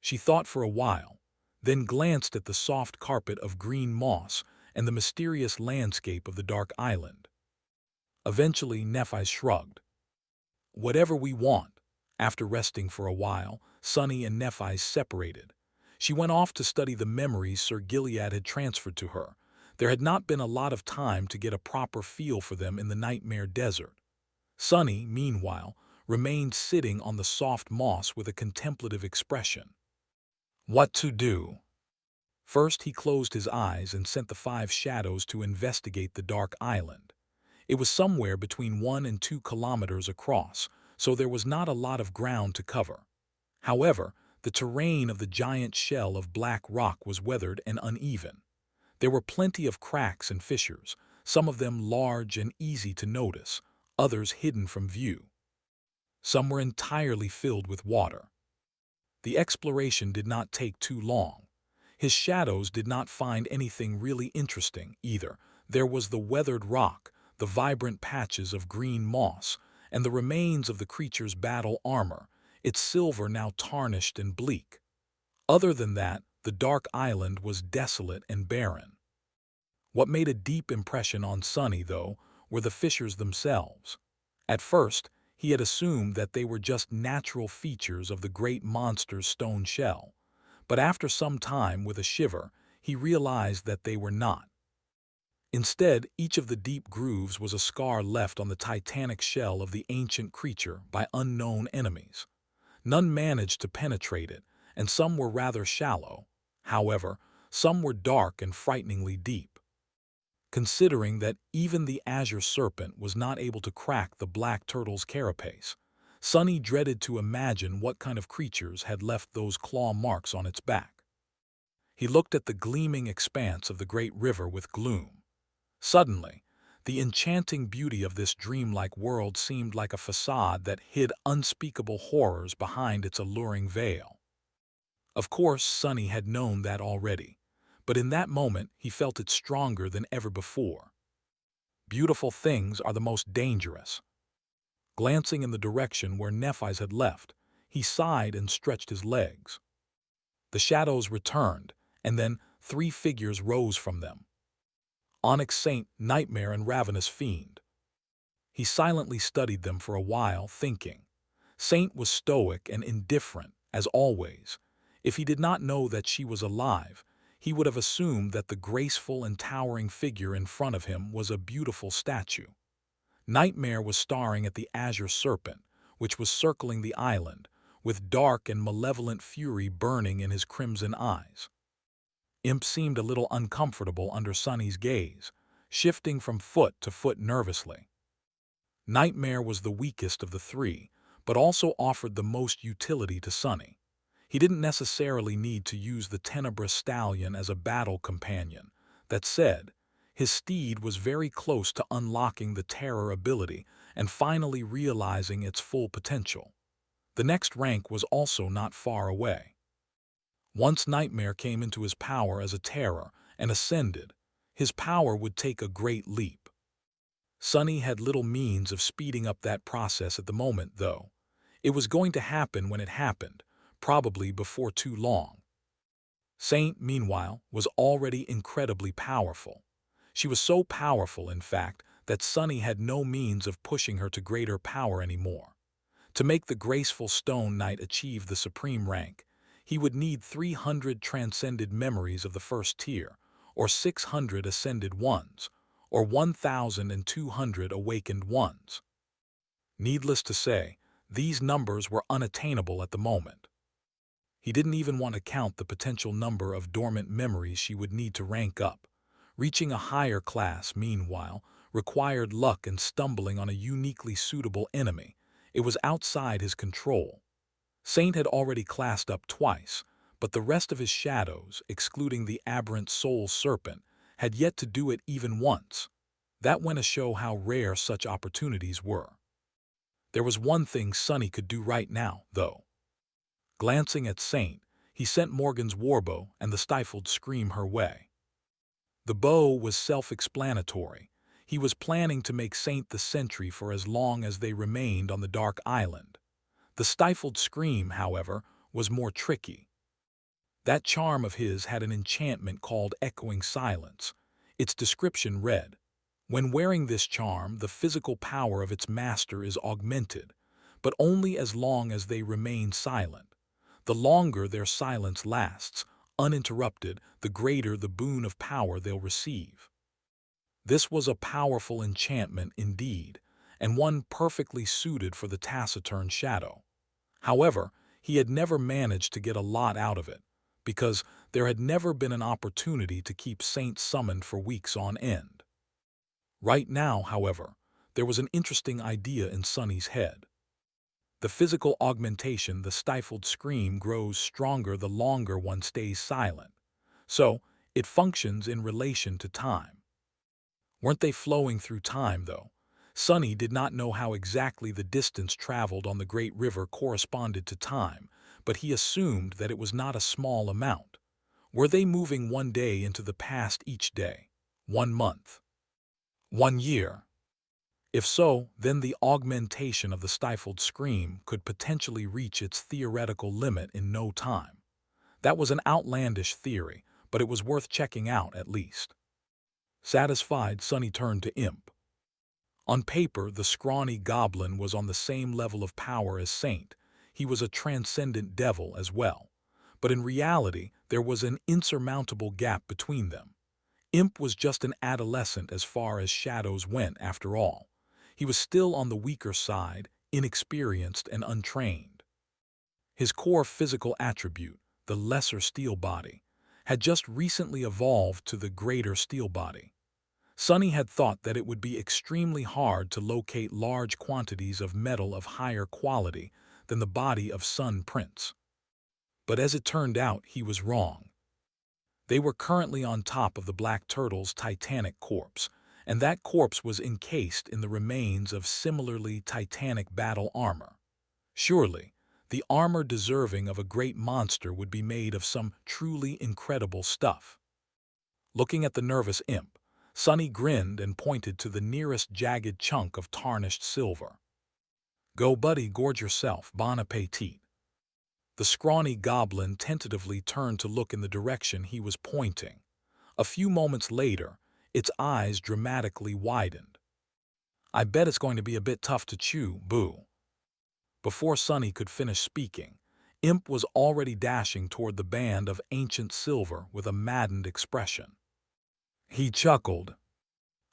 She thought for a while, then glanced at the soft carpet of green moss and the mysterious landscape of the dark island. Eventually, Nephis shrugged. Whatever we want. After resting for a while, Sunny and Nephis separated. She went off to study the memories Sir Gilead had transferred to her. There had not been a lot of time to get a proper feel for them in the nightmare desert. Sunny, meanwhile, remained sitting on the soft moss with a contemplative expression. What to do? First, he closed his eyes and sent the 5 shadows to investigate the dark island. It was somewhere between 1 and 2 kilometers across, so there was not a lot of ground to cover. However, the terrain of the giant shell of black rock was weathered and uneven. There were plenty of cracks and fissures, some of them large and easy to notice, others hidden from view. Some were entirely filled with water. The exploration did not take too long. His shadows did not find anything really interesting either. There was the weathered rock, the vibrant patches of green moss, and the remains of the creature's battle armor, its silver now tarnished and bleak. Other than that, the dark island was desolate and barren. What made a deep impression on Sonny, though, were the fissures themselves. At first, he had assumed that they were just natural features of the great monster's stone shell, but after some time, with a shiver, he realized that they were not. Instead, each of the deep grooves was a scar left on the titanic shell of the ancient creature by unknown enemies. None managed to penetrate it, and some were rather shallow. However, some were dark and frighteningly deep. Considering that even the azure serpent was not able to crack the black turtle's carapace, Sonny dreaded to imagine what kind of creatures had left those claw marks on its back. He looked at the gleaming expanse of the great river with gloom. Suddenly, the enchanting beauty of this dreamlike world seemed like a facade that hid unspeakable horrors behind its alluring veil. Of course, Sonny had known that already, but in that moment he felt it stronger than ever before. Beautiful things are the most dangerous. Glancing in the direction where Nephi's had left, he sighed and stretched his legs. The shadows returned, and then 3 figures rose from them. Onyx Saint, Nightmare, and Ravenous Fiend. He silently studied them for a while, thinking. Saint was stoic and indifferent, as always. If he did not know that she was alive, he would have assumed that the graceful and towering figure in front of him was a beautiful statue. Nightmare was staring at the azure serpent, which was circling the island, with dark and malevolent fury burning in his crimson eyes. Imp seemed a little uncomfortable under Sonny's gaze, shifting from foot to foot nervously. Nightmare was the weakest of the 3, but also offered the most utility to Sonny. He didn't necessarily need to use the tenebrous stallion as a battle companion. That said, his steed was very close to unlocking the terror ability and finally realizing its full potential. The next rank was also not far away. Once Nightmare came into his power as a terror and ascended, his power would take a great leap. Sonny had little means of speeding up that process at the moment, though. It was going to happen when it happened, probably before too long. Saint, meanwhile, was already incredibly powerful. She was so powerful, in fact, that Sonny had no means of pushing her to greater power anymore. To make the graceful Stone Knight achieve the supreme rank, he would need 300 transcended memories of the first tier, or 600 ascended ones, or 1,200 awakened ones. Needless to say, these numbers were unattainable at the moment. He didn't even want to count the potential number of dormant memories she would need to rank up. Reaching a higher class, meanwhile, required luck and stumbling on a uniquely suitable enemy. It was outside his control. Saint had already classed up twice, but the rest of his shadows, excluding the aberrant soul serpent, had yet to do it even once. That went to show how rare such opportunities were. There was one thing Sonny could do right now, though. Glancing at Saint, he sent Morgan's warbow and the stifled scream her way. The bow was self-explanatory. He was planning to make Saint the sentry for as long as they remained on the dark island. The stifled scream, however, was more tricky. That charm of his had an enchantment called Echoing Silence. Its description read, "When wearing this charm, the physical power of its master is augmented, but only as long as they remain silent. The longer their silence lasts, uninterrupted, the greater the boon of power they'll receive." This was a powerful enchantment indeed, and one perfectly suited for the taciturn shadow. However, he had never managed to get a lot out of it, because there had never been an opportunity to keep Saint summoned for weeks on end. Right now, however, there was an interesting idea in Sonny's head. The physical augmentation, the stifled scream, grows stronger the longer one stays silent. So, it functions in relation to time. Weren't they flowing through time, though? Sonny did not know how exactly the distance traveled on the great river corresponded to time, but he assumed that it was not a small amount. Were they moving one day into the past each day? 1 month? 1 year? If so, then the augmentation of the stifled scream could potentially reach its theoretical limit in no time. That was an outlandish theory, but it was worth checking out at least. Satisfied, Sonny turned to Imp. On paper, the scrawny goblin was on the same level of power as Saint. He was a transcendent devil as well. But in reality, there was an insurmountable gap between them. Imp was just an adolescent as far as shadows went, after all. He was still on the weaker side, inexperienced and untrained. His core physical attribute, the lesser steel body, had just recently evolved to the greater steel body. Sonny had thought that it would be extremely hard to locate large quantities of metal of higher quality than the body of Sun Prince. But as it turned out, he was wrong. They were currently on top of the Black Turtle's titanic corpse, and that corpse was encased in the remains of similarly titanic battle armor. Surely, the armor deserving of a great monster would be made of some truly incredible stuff. Looking at the nervous Imp, Sonny grinned and pointed to the nearest jagged chunk of tarnished silver. "Go, buddy, gorge yourself, bon appetit." The scrawny goblin tentatively turned to look in the direction he was pointing. A few moments later, its eyes dramatically widened. "I bet it's going to be a bit tough to chew, boo." Before Sonny could finish speaking, Imp was already dashing toward the band of ancient silver with a maddened expression. He chuckled.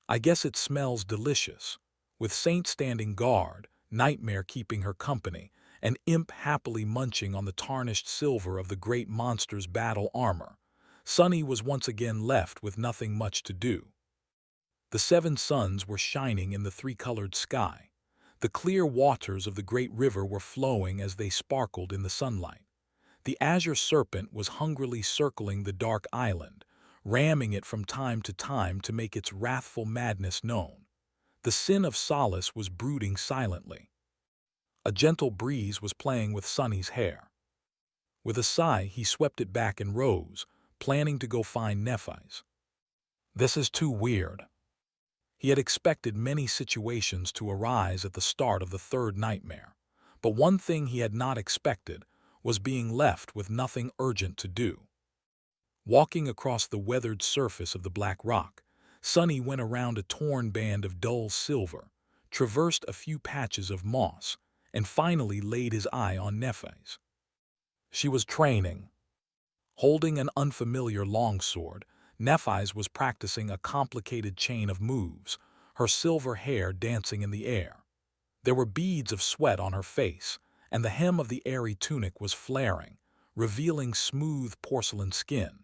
"I guess it smells delicious." With Saint standing guard, Nightmare keeping her company, and Imp happily munching on the tarnished silver of the great monster's battle armor, Sonny was once again left with nothing much to do. The 7 suns were shining in the 3-colored sky. The clear waters of the great river were flowing as they sparkled in the sunlight. The azure serpent was hungrily circling the dark island, ramming it from time to time to make its wrathful madness known. The sin of Solace was brooding silently. A gentle breeze was playing with Sonny's hair. With a sigh, he swept it back and rose, planning to go find Nephi's. This is too weird. He had expected many situations to arise at the start of the 3rd nightmare, but one thing he had not expected was being left with nothing urgent to do. Walking across the weathered surface of the black rock, Sonny went around a torn band of dull silver, traversed a few patches of moss, and finally laid his eye on Nephi's. She was training. Holding an unfamiliar longsword, Nephi's was practicing a complicated chain of moves, her silver hair dancing in the air. There were beads of sweat on her face, and the hem of the airy tunic was flaring, revealing smooth porcelain skin.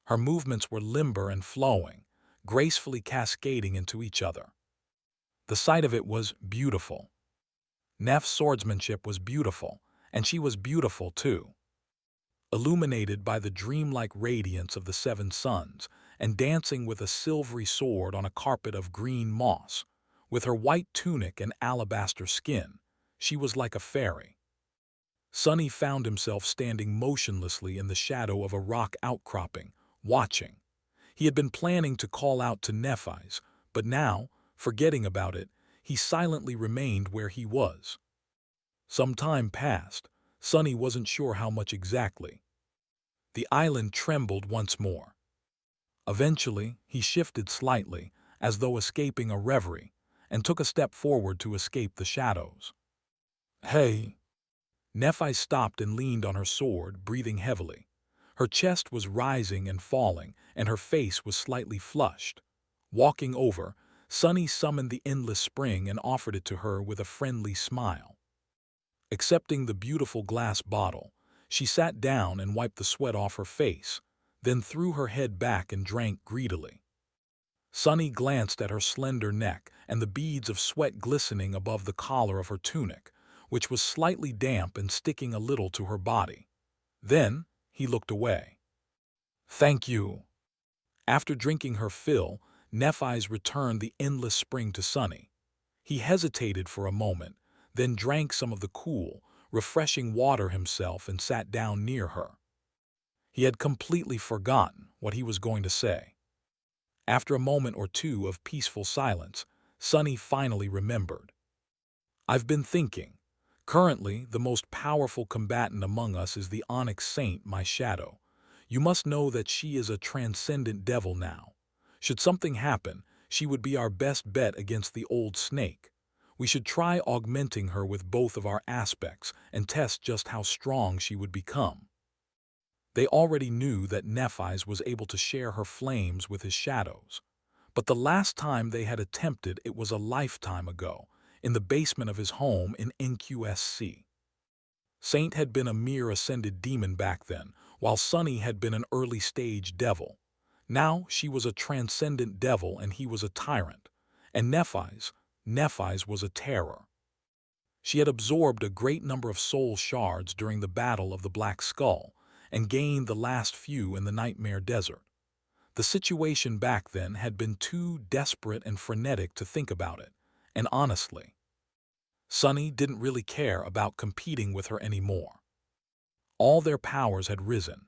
Her movements were limber and flowing, gracefully cascading into each other. The sight of it was beautiful. Neph's swordsmanship was beautiful, and she was beautiful too. Illuminated by the dreamlike radiance of the 7 suns, and dancing with a silvery sword on a carpet of green moss, with her white tunic and alabaster skin, she was like a fairy. Sonny found himself standing motionlessly in the shadow of a rock outcropping, watching. He had been planning to call out to Nephi's, but now, forgetting about it, he silently remained where he was. Some time passed. Sonny wasn't sure how much exactly. The island trembled once more. Eventually, he shifted slightly, as though escaping a reverie, and took a step forward to escape the shadows. "Hey!" Nephi stopped and leaned on her sword, breathing heavily. Her chest was rising and falling, and her face was slightly flushed. Walking over, Sonny summoned the endless spring and offered it to her with a friendly smile. Accepting the beautiful glass bottle, she sat down and wiped the sweat off her face, then threw her head back and drank greedily. Sonny glanced at her slender neck and the beads of sweat glistening above the collar of her tunic, which was slightly damp and sticking a little to her body. Then he looked away. "Thank you." After drinking her fill, Nephi's returned the endless spring to Sonny. He hesitated for a moment, then drank some of the cool, refreshing water himself and sat down near her. He had completely forgotten what he was going to say. After a moment or two of peaceful silence, Sunny finally remembered. I've been thinking. Currently, the most powerful combatant among us is the Onyx Saint, my shadow. You must know that she is a transcendent devil now. Should something happen, she would be our best bet against the old snake. We should try augmenting her with both of our aspects and test just how strong she would become. They already knew that Nephis was able to share her flames with his shadows. But the last time they had attempted it was a lifetime ago, in the basement of his home in NQSC. Saint had been a mere ascended demon back then, while Sunny had been an early-stage devil. Now she was a transcendent devil and he was a tyrant. And Nephis was a terror. She had absorbed a great number of soul shards during the Battle of the Black Skull and gained the last few in the Nightmare Desert. The situation back then had been too desperate and frenetic to think about it, and honestly, Sunny didn't really care about competing with her anymore. All their powers had risen.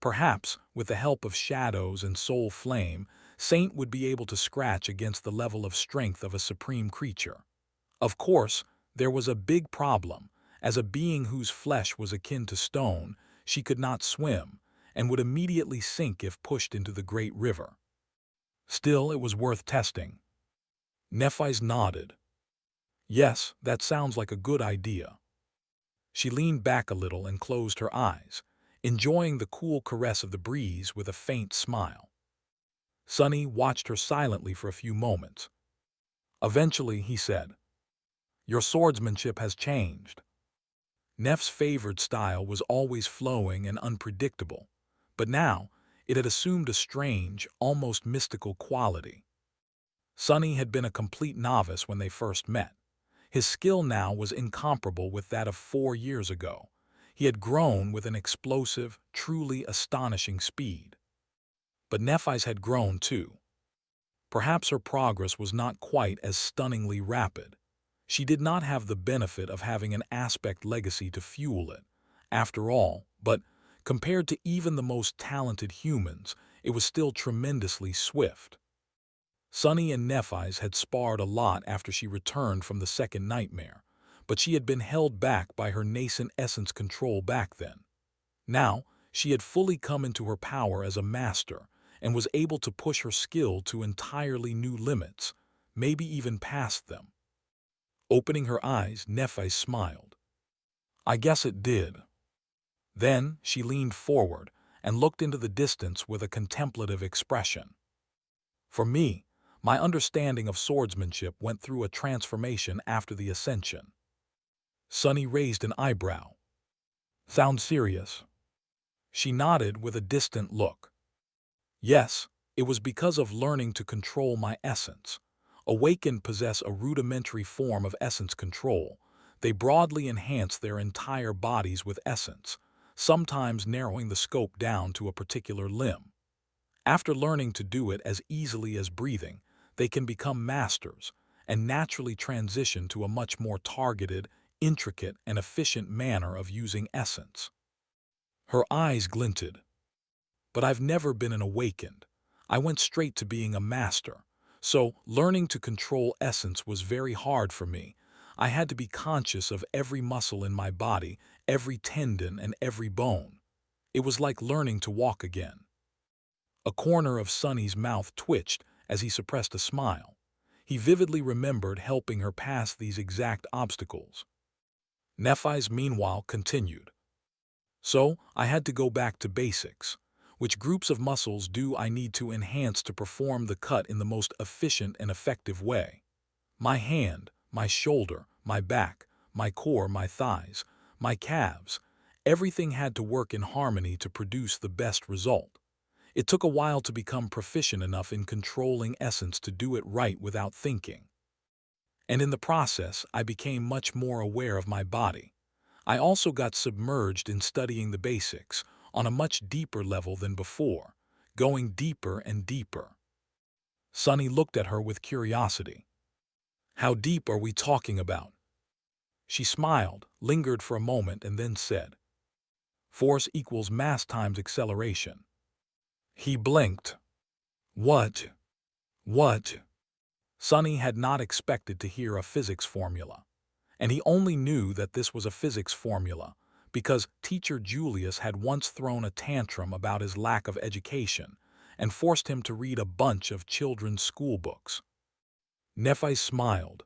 Perhaps, with the help of shadows and soul flame, Saint would be able to scratch against the level of strength of a supreme creature. Of course, there was a big problem. As a being whose flesh was akin to stone, she could not swim, and would immediately sink if pushed into the great river. Still, it was worth testing. Nephis nodded. Yes, that sounds like a good idea. She leaned back a little and closed her eyes, enjoying the cool caress of the breeze with a faint smile. Sunny watched her silently for a few moments. Eventually, he said, "Your swordsmanship has changed." Neff's favored style was always flowing and unpredictable, but now it had assumed a strange, almost mystical quality. Sunny had been a complete novice when they first met. His skill now was incomparable with that of 4 years ago. He had grown with an explosive, truly astonishing speed. But Nephis had grown too. Perhaps her progress was not quite as stunningly rapid. She did not have the benefit of having an aspect legacy to fuel it, after all, but compared to even the most talented humans, it was still tremendously swift. Sunny and Nephis had sparred a lot after she returned from the second nightmare, but she had been held back by her nascent essence control back then. Now, she had fully come into her power as a master and was able to push her skill to entirely new limits, maybe even past them. Opening her eyes, Nephis smiled. I guess it did. Then she leaned forward and looked into the distance with a contemplative expression. For me, my understanding of swordsmanship went through a transformation after the ascension. Sunny raised an eyebrow. Sounds serious. She nodded with a distant look. Yes, it was because of learning to control my essence. Awakened possess a rudimentary form of essence control. They broadly enhance their entire bodies with essence, sometimes narrowing the scope down to a particular limb. After learning to do it as easily as breathing, they can become masters and naturally transition to a much more targeted, intricate, and efficient manner of using essence. Her eyes glinted. But I've never been an awakened. I went straight to being a master. So, learning to control essence was very hard for me. I had to be conscious of every muscle in my body, every tendon, and every bone. It was like learning to walk again. A corner of Sunny's mouth twitched as he suppressed a smile. He vividly remembered helping her pass these exact obstacles. Nephis, meanwhile, continued. So, I had to go back to basics. Which groups of muscles do I need to enhance to perform the cut in the most efficient and effective way? My hand, my shoulder, my back, my core, my thighs, my calves. Everything had to work in harmony to produce the best result. It took a while to become proficient enough in controlling essence to do it right without thinking. And in the process, I became much more aware of my body. I also got submerged in studying the basics, on a much deeper level than before, going deeper and deeper. Sunny looked at her with curiosity. How deep are we talking about? She smiled, lingered for a moment, and then said, Force equals mass times acceleration. He blinked. What? What? Sonny had not expected to hear a physics formula, and he only knew that this was a physics formula because teacher Julius had once thrown a tantrum about his lack of education and forced him to read a bunch of children's school books. Nephi smiled.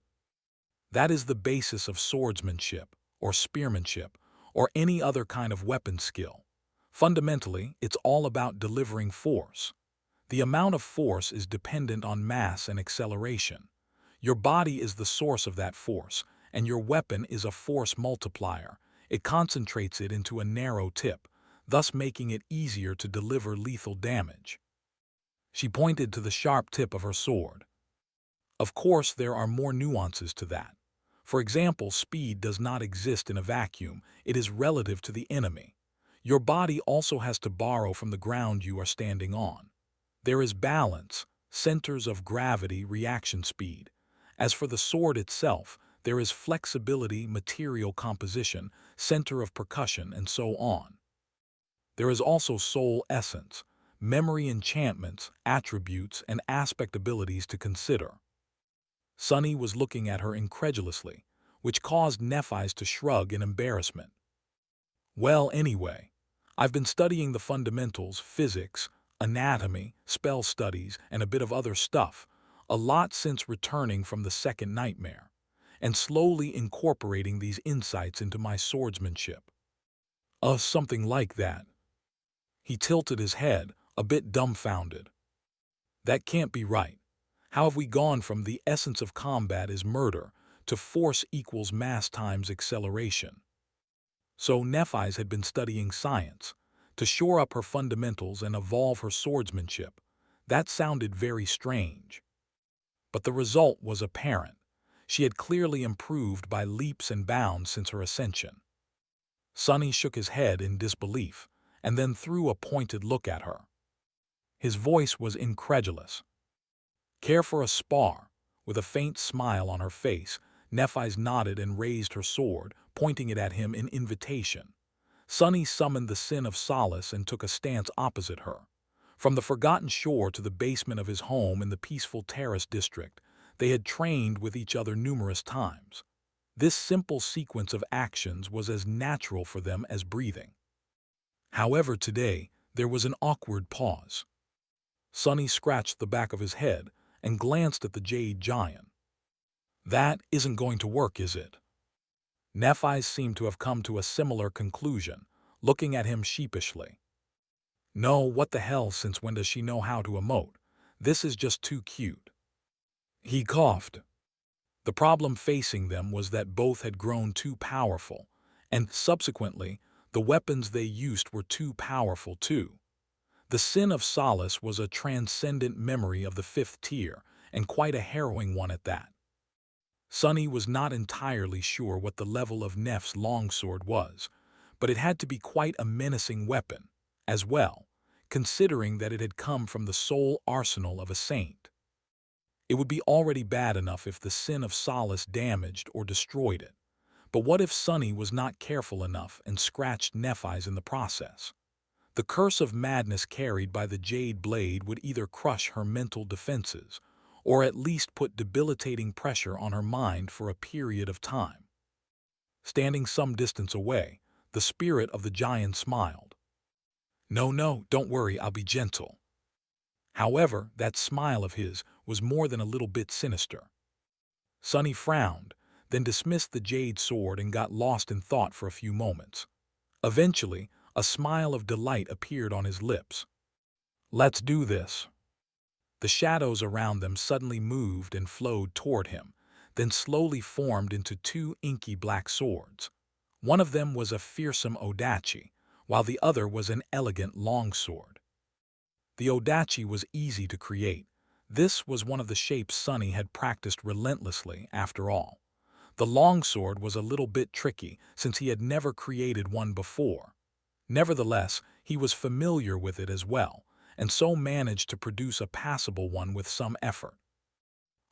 That is the basis of swordsmanship, or spearmanship, or any other kind of weapon skill. Fundamentally, it's all about delivering force. The amount of force is dependent on mass and acceleration. Your body is the source of that force, and your weapon is a force multiplier. It concentrates it into a narrow tip, thus making it easier to deliver lethal damage. She pointed to the sharp tip of her sword. Of course, there are more nuances to that. For example, speed does not exist in a vacuum. It is relative to the enemy. Your body also has to borrow from the ground you are standing on. There is balance, centers of gravity, reaction speed. As for the sword itself, there is flexibility, material composition, center of percussion, and so on. There is also soul essence, memory enchantments, attributes, and aspect abilities to consider. Sonny was looking at her incredulously, which caused Nephi to shrug in embarrassment. Well, anyway, I've been studying the fundamentals, physics, anatomy, spell studies, and a bit of other stuff, a lot since returning from the second nightmare, and slowly incorporating these insights into my swordsmanship. Something like that. He tilted his head, a bit dumbfounded. That can't be right. How have we gone from the essence of combat is murder to force equals mass times acceleration? So Nephi had been studying science to shore up her fundamentals and evolve her swordsmanship. That sounded very strange. But the result was apparent. She had clearly improved by leaps and bounds since her ascension. Sonny shook his head in disbelief and then threw a pointed look at her. His voice was incredulous. Care for a spar? With a faint smile on her face, Nephi nodded and raised her sword, pointing it at him in invitation. Sonny summoned the sin of solace and took a stance opposite her. From the forgotten shore to the basement of his home in the peaceful terrace district, they had trained with each other numerous times. This simple sequence of actions was as natural for them as breathing. However, today, there was an awkward pause. Sonny scratched the back of his head and glanced at the jade giant. That isn't going to work, is it? Nephi seemed to have come to a similar conclusion, looking at him sheepishly. No, what the hell, since when does she know how to emote? This is just too cute. He coughed. The problem facing them was that both had grown too powerful, and subsequently, the weapons they used were too powerful too. The sin of solace was a transcendent memory of the fifth tier, and quite a harrowing one at that. Sonny was not entirely sure what the level of Neph's longsword was, but it had to be quite a menacing weapon, as well, considering that it had come from the sole arsenal of a saint. It would be already bad enough if the sin of solace damaged or destroyed it, but what if Sonny was not careful enough and scratched Nephi's in the process? The curse of madness carried by the jade blade would either crush her mental defenses or at least put debilitating pressure on her mind for a period of time. Standing some distance away, the spirit of the giant smiled. No, don't worry, I'll be gentle. However, that smile of his was more than a little bit sinister. Sonny frowned, then dismissed the jade sword and got lost in thought for a few moments. Eventually, a smile of delight appeared on his lips. Let's do this. The shadows around them suddenly moved and flowed toward him, then slowly formed into two inky black swords. One of them was a fearsome odachi, while the other was an elegant longsword. The odachi was easy to create. This was one of the shapes Sonny had practiced relentlessly, after all. The longsword was a little bit tricky since he had never created one before. Nevertheless, he was familiar with it as well, and so managed to produce a passable one with some effort.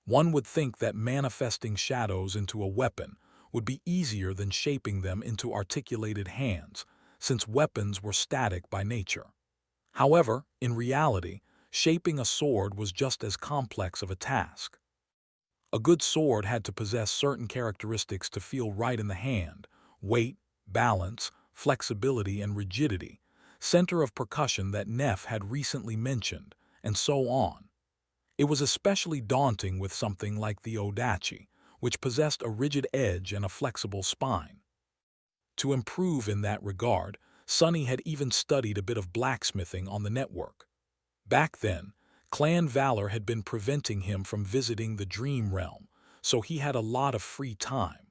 One would think that manifesting shadows into a weapon would be easier than shaping them into articulated hands, since weapons were static by nature. However, in reality, shaping a sword was just as complex of a task. A good sword had to possess certain characteristics to feel right in the hand: weight, balance, flexibility, and rigidity, center of percussion that Neff had recently mentioned, and so on. It was especially daunting with something like the Odachi, which possessed a rigid edge and a flexible spine. To improve in that regard, Sonny had even studied a bit of blacksmithing on the network. Back then, clan valor had been preventing him from visiting the dream realm, so he had a lot of free time.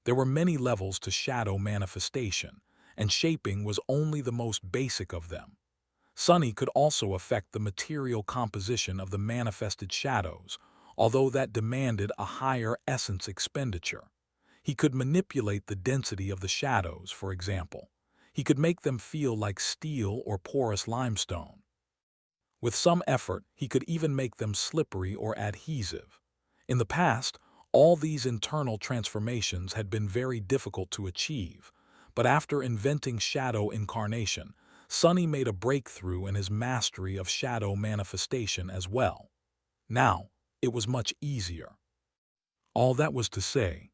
There were many levels to shadow manifestation, and shaping was only the most basic of them. Sonny could also affect the material composition of the manifested shadows, although that demanded a higher essence expenditure. He could manipulate the density of the shadows, for example. He could make them feel like steel or porous limestone. With some effort, he could even make them slippery or adhesive. In the past, all these internal transformations had been very difficult to achieve, but after inventing shadow incarnation, Sonny made a breakthrough in his mastery of shadow manifestation as well. Now, it was much easier. All that was to say,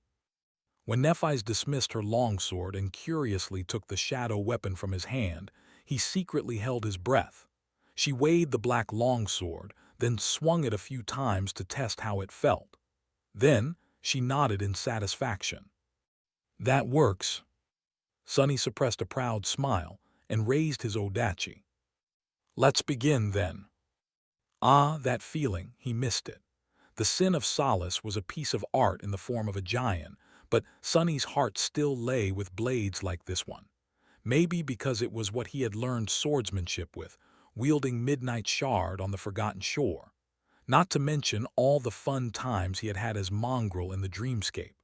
when Nephis dismissed her longsword and curiously took the shadow weapon from his hand, he secretly held his breath. She weighed the black longsword, then swung it a few times to test how it felt. Then, she nodded in satisfaction. "That works." Sonny suppressed a proud smile and raised his Odachi. "Let's begin, then." Ah, that feeling, he missed it. The Sin of Solace was a piece of art in the form of a giant, but Sonny's heart still lay with blades like this one. Maybe because it was what he had learned swordsmanship with, wielding Midnight Shard on the Forgotten Shore. Not to mention all the fun times he had had as mongrel in the dreamscape.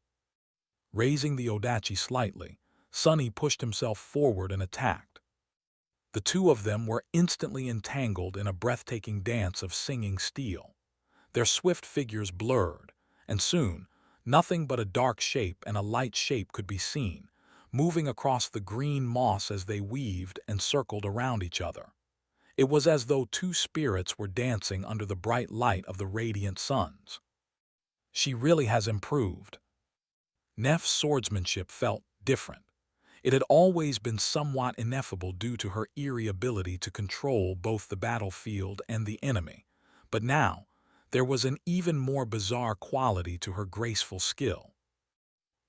Raising the Odachi slightly, Sonny pushed himself forward and attacked. The two of them were instantly entangled in a breathtaking dance of singing steel. Their swift figures blurred, and soon, nothing but a dark shape and a light shape could be seen, moving across the green moss as they weaved and circled around each other. It was as though two spirits were dancing under the bright light of the radiant suns. She really has improved. Neff's swordsmanship felt different. It had always been somewhat ineffable due to her eerie ability to control both the battlefield and the enemy, but now, there was an even more bizarre quality to her graceful skill.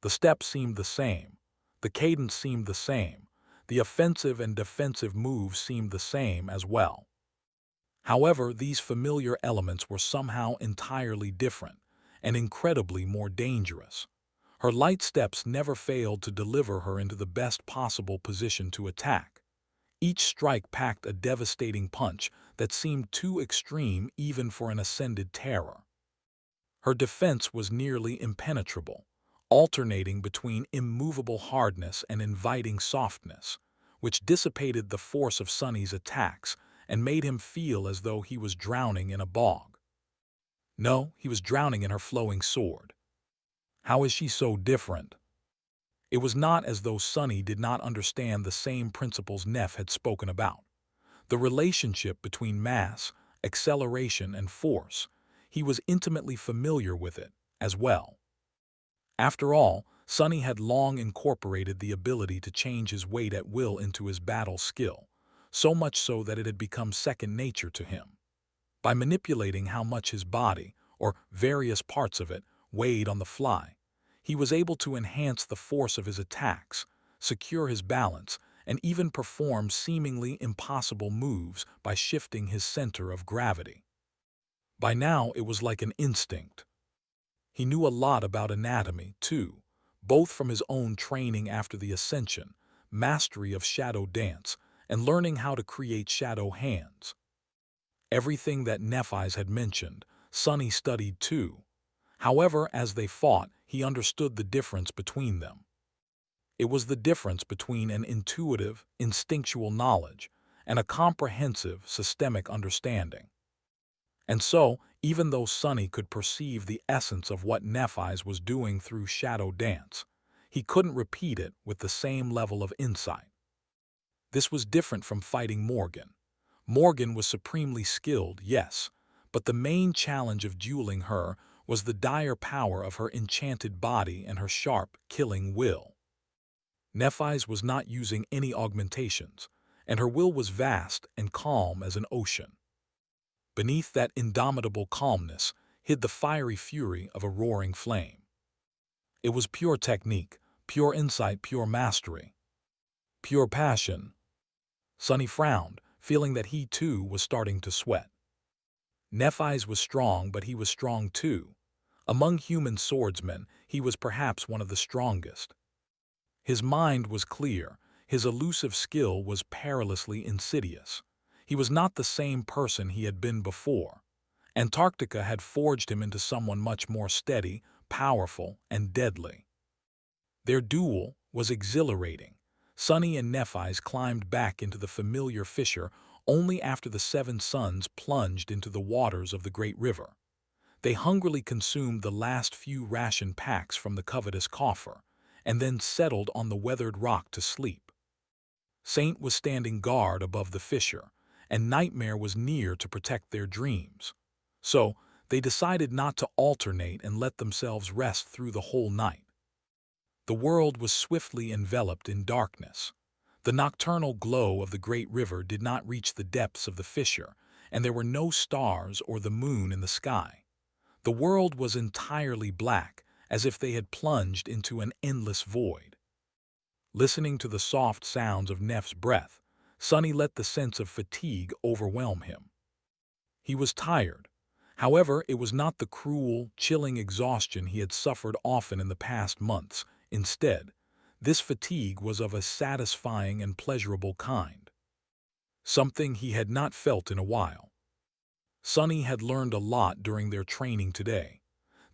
The steps seemed the same, the cadence seemed the same, the offensive and defensive moves seemed the same as well. However, these familiar elements were somehow entirely different and incredibly more dangerous. Her light steps never failed to deliver her into the best possible position to attack. Each strike packed a devastating punch that seemed too extreme even for an ascended terror. Her defense was nearly impenetrable, alternating between immovable hardness and inviting softness, which dissipated the force of Sonny's attacks and made him feel as though he was drowning in a bog. No, he was drowning in her flowing sword. How is she so different? It was not as though Sonny did not understand the same principles Neff had spoken about. The relationship between mass, acceleration, and force. He was intimately familiar with it, as well. After all, Sonny had long incorporated the ability to change his weight at will into his battle skill, so much so that it had become second nature to him. By manipulating how much his body, or various parts of it, weighed on the fly, he was able to enhance the force of his attacks, secure his balance, and even perform seemingly impossible moves by shifting his center of gravity. By now, it was like an instinct. He knew a lot about anatomy, too, both from his own training after the ascension, mastery of shadow dance, and learning how to create shadow hands. Everything that Nephis had mentioned, Sonny studied too. However, as they fought, he understood the difference between them. It was the difference between an intuitive, instinctual knowledge and a comprehensive, systemic understanding. And so, even though Sonny could perceive the essence of what Nephis was doing through shadow dance, he couldn't repeat it with the same level of insight. This was different from fighting Morgan. Morgan was supremely skilled, yes, but the main challenge of dueling her was the dire power of her enchanted body and her sharp, killing will. Nephise was not using any augmentations, and her will was vast and calm as an ocean. Beneath that indomitable calmness hid the fiery fury of a roaring flame. It was pure technique, pure insight, pure mastery, pure passion. Sonny frowned, feeling that he too was starting to sweat. Nephise was strong, but he was strong too. Among human swordsmen, he was perhaps one of the strongest. His mind was clear, his elusive skill was perilously insidious. He was not the same person he had been before. Antarctica had forged him into someone much more steady, powerful, and deadly. Their duel was exhilarating. Sonny and Nephise climbed back into the familiar fissure only after the seven suns plunged into the waters of the great river. They hungrily consumed the last few ration packs from the covetous coffer, and then settled on the weathered rock to sleep. Saint was standing guard above the fissure, and Nightmare was near to protect their dreams. So, they decided not to alternate and let themselves rest through the whole night. The world was swiftly enveloped in darkness. The nocturnal glow of the great river did not reach the depths of the fissure, and there were no stars or the moon in the sky. The world was entirely black, as if they had plunged into an endless void. Listening to the soft sounds of Neff's breath, Sonny let the sense of fatigue overwhelm him. He was tired. However, it was not the cruel, chilling exhaustion he had suffered often in the past months. Instead, this fatigue was of a satisfying and pleasurable kind. Something he had not felt in a while. Sonny had learned a lot during their training today.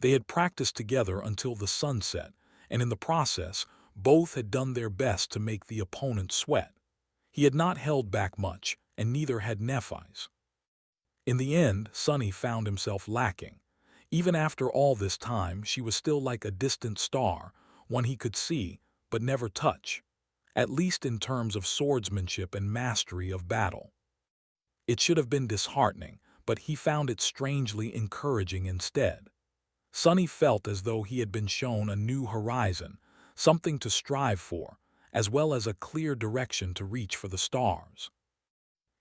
They had practiced together until the sunset, and in the process, both had done their best to make the opponent sweat. He had not held back much, and neither had Nephise. In the end, Sonny found himself lacking. Even after all this time, she was still like a distant star, one he could see, but never touch, at least in terms of swordsmanship and mastery of battle. It should have been disheartening, but he found it strangely encouraging instead. Sonny felt as though he had been shown a new horizon, something to strive for, as well as a clear direction to reach for the stars.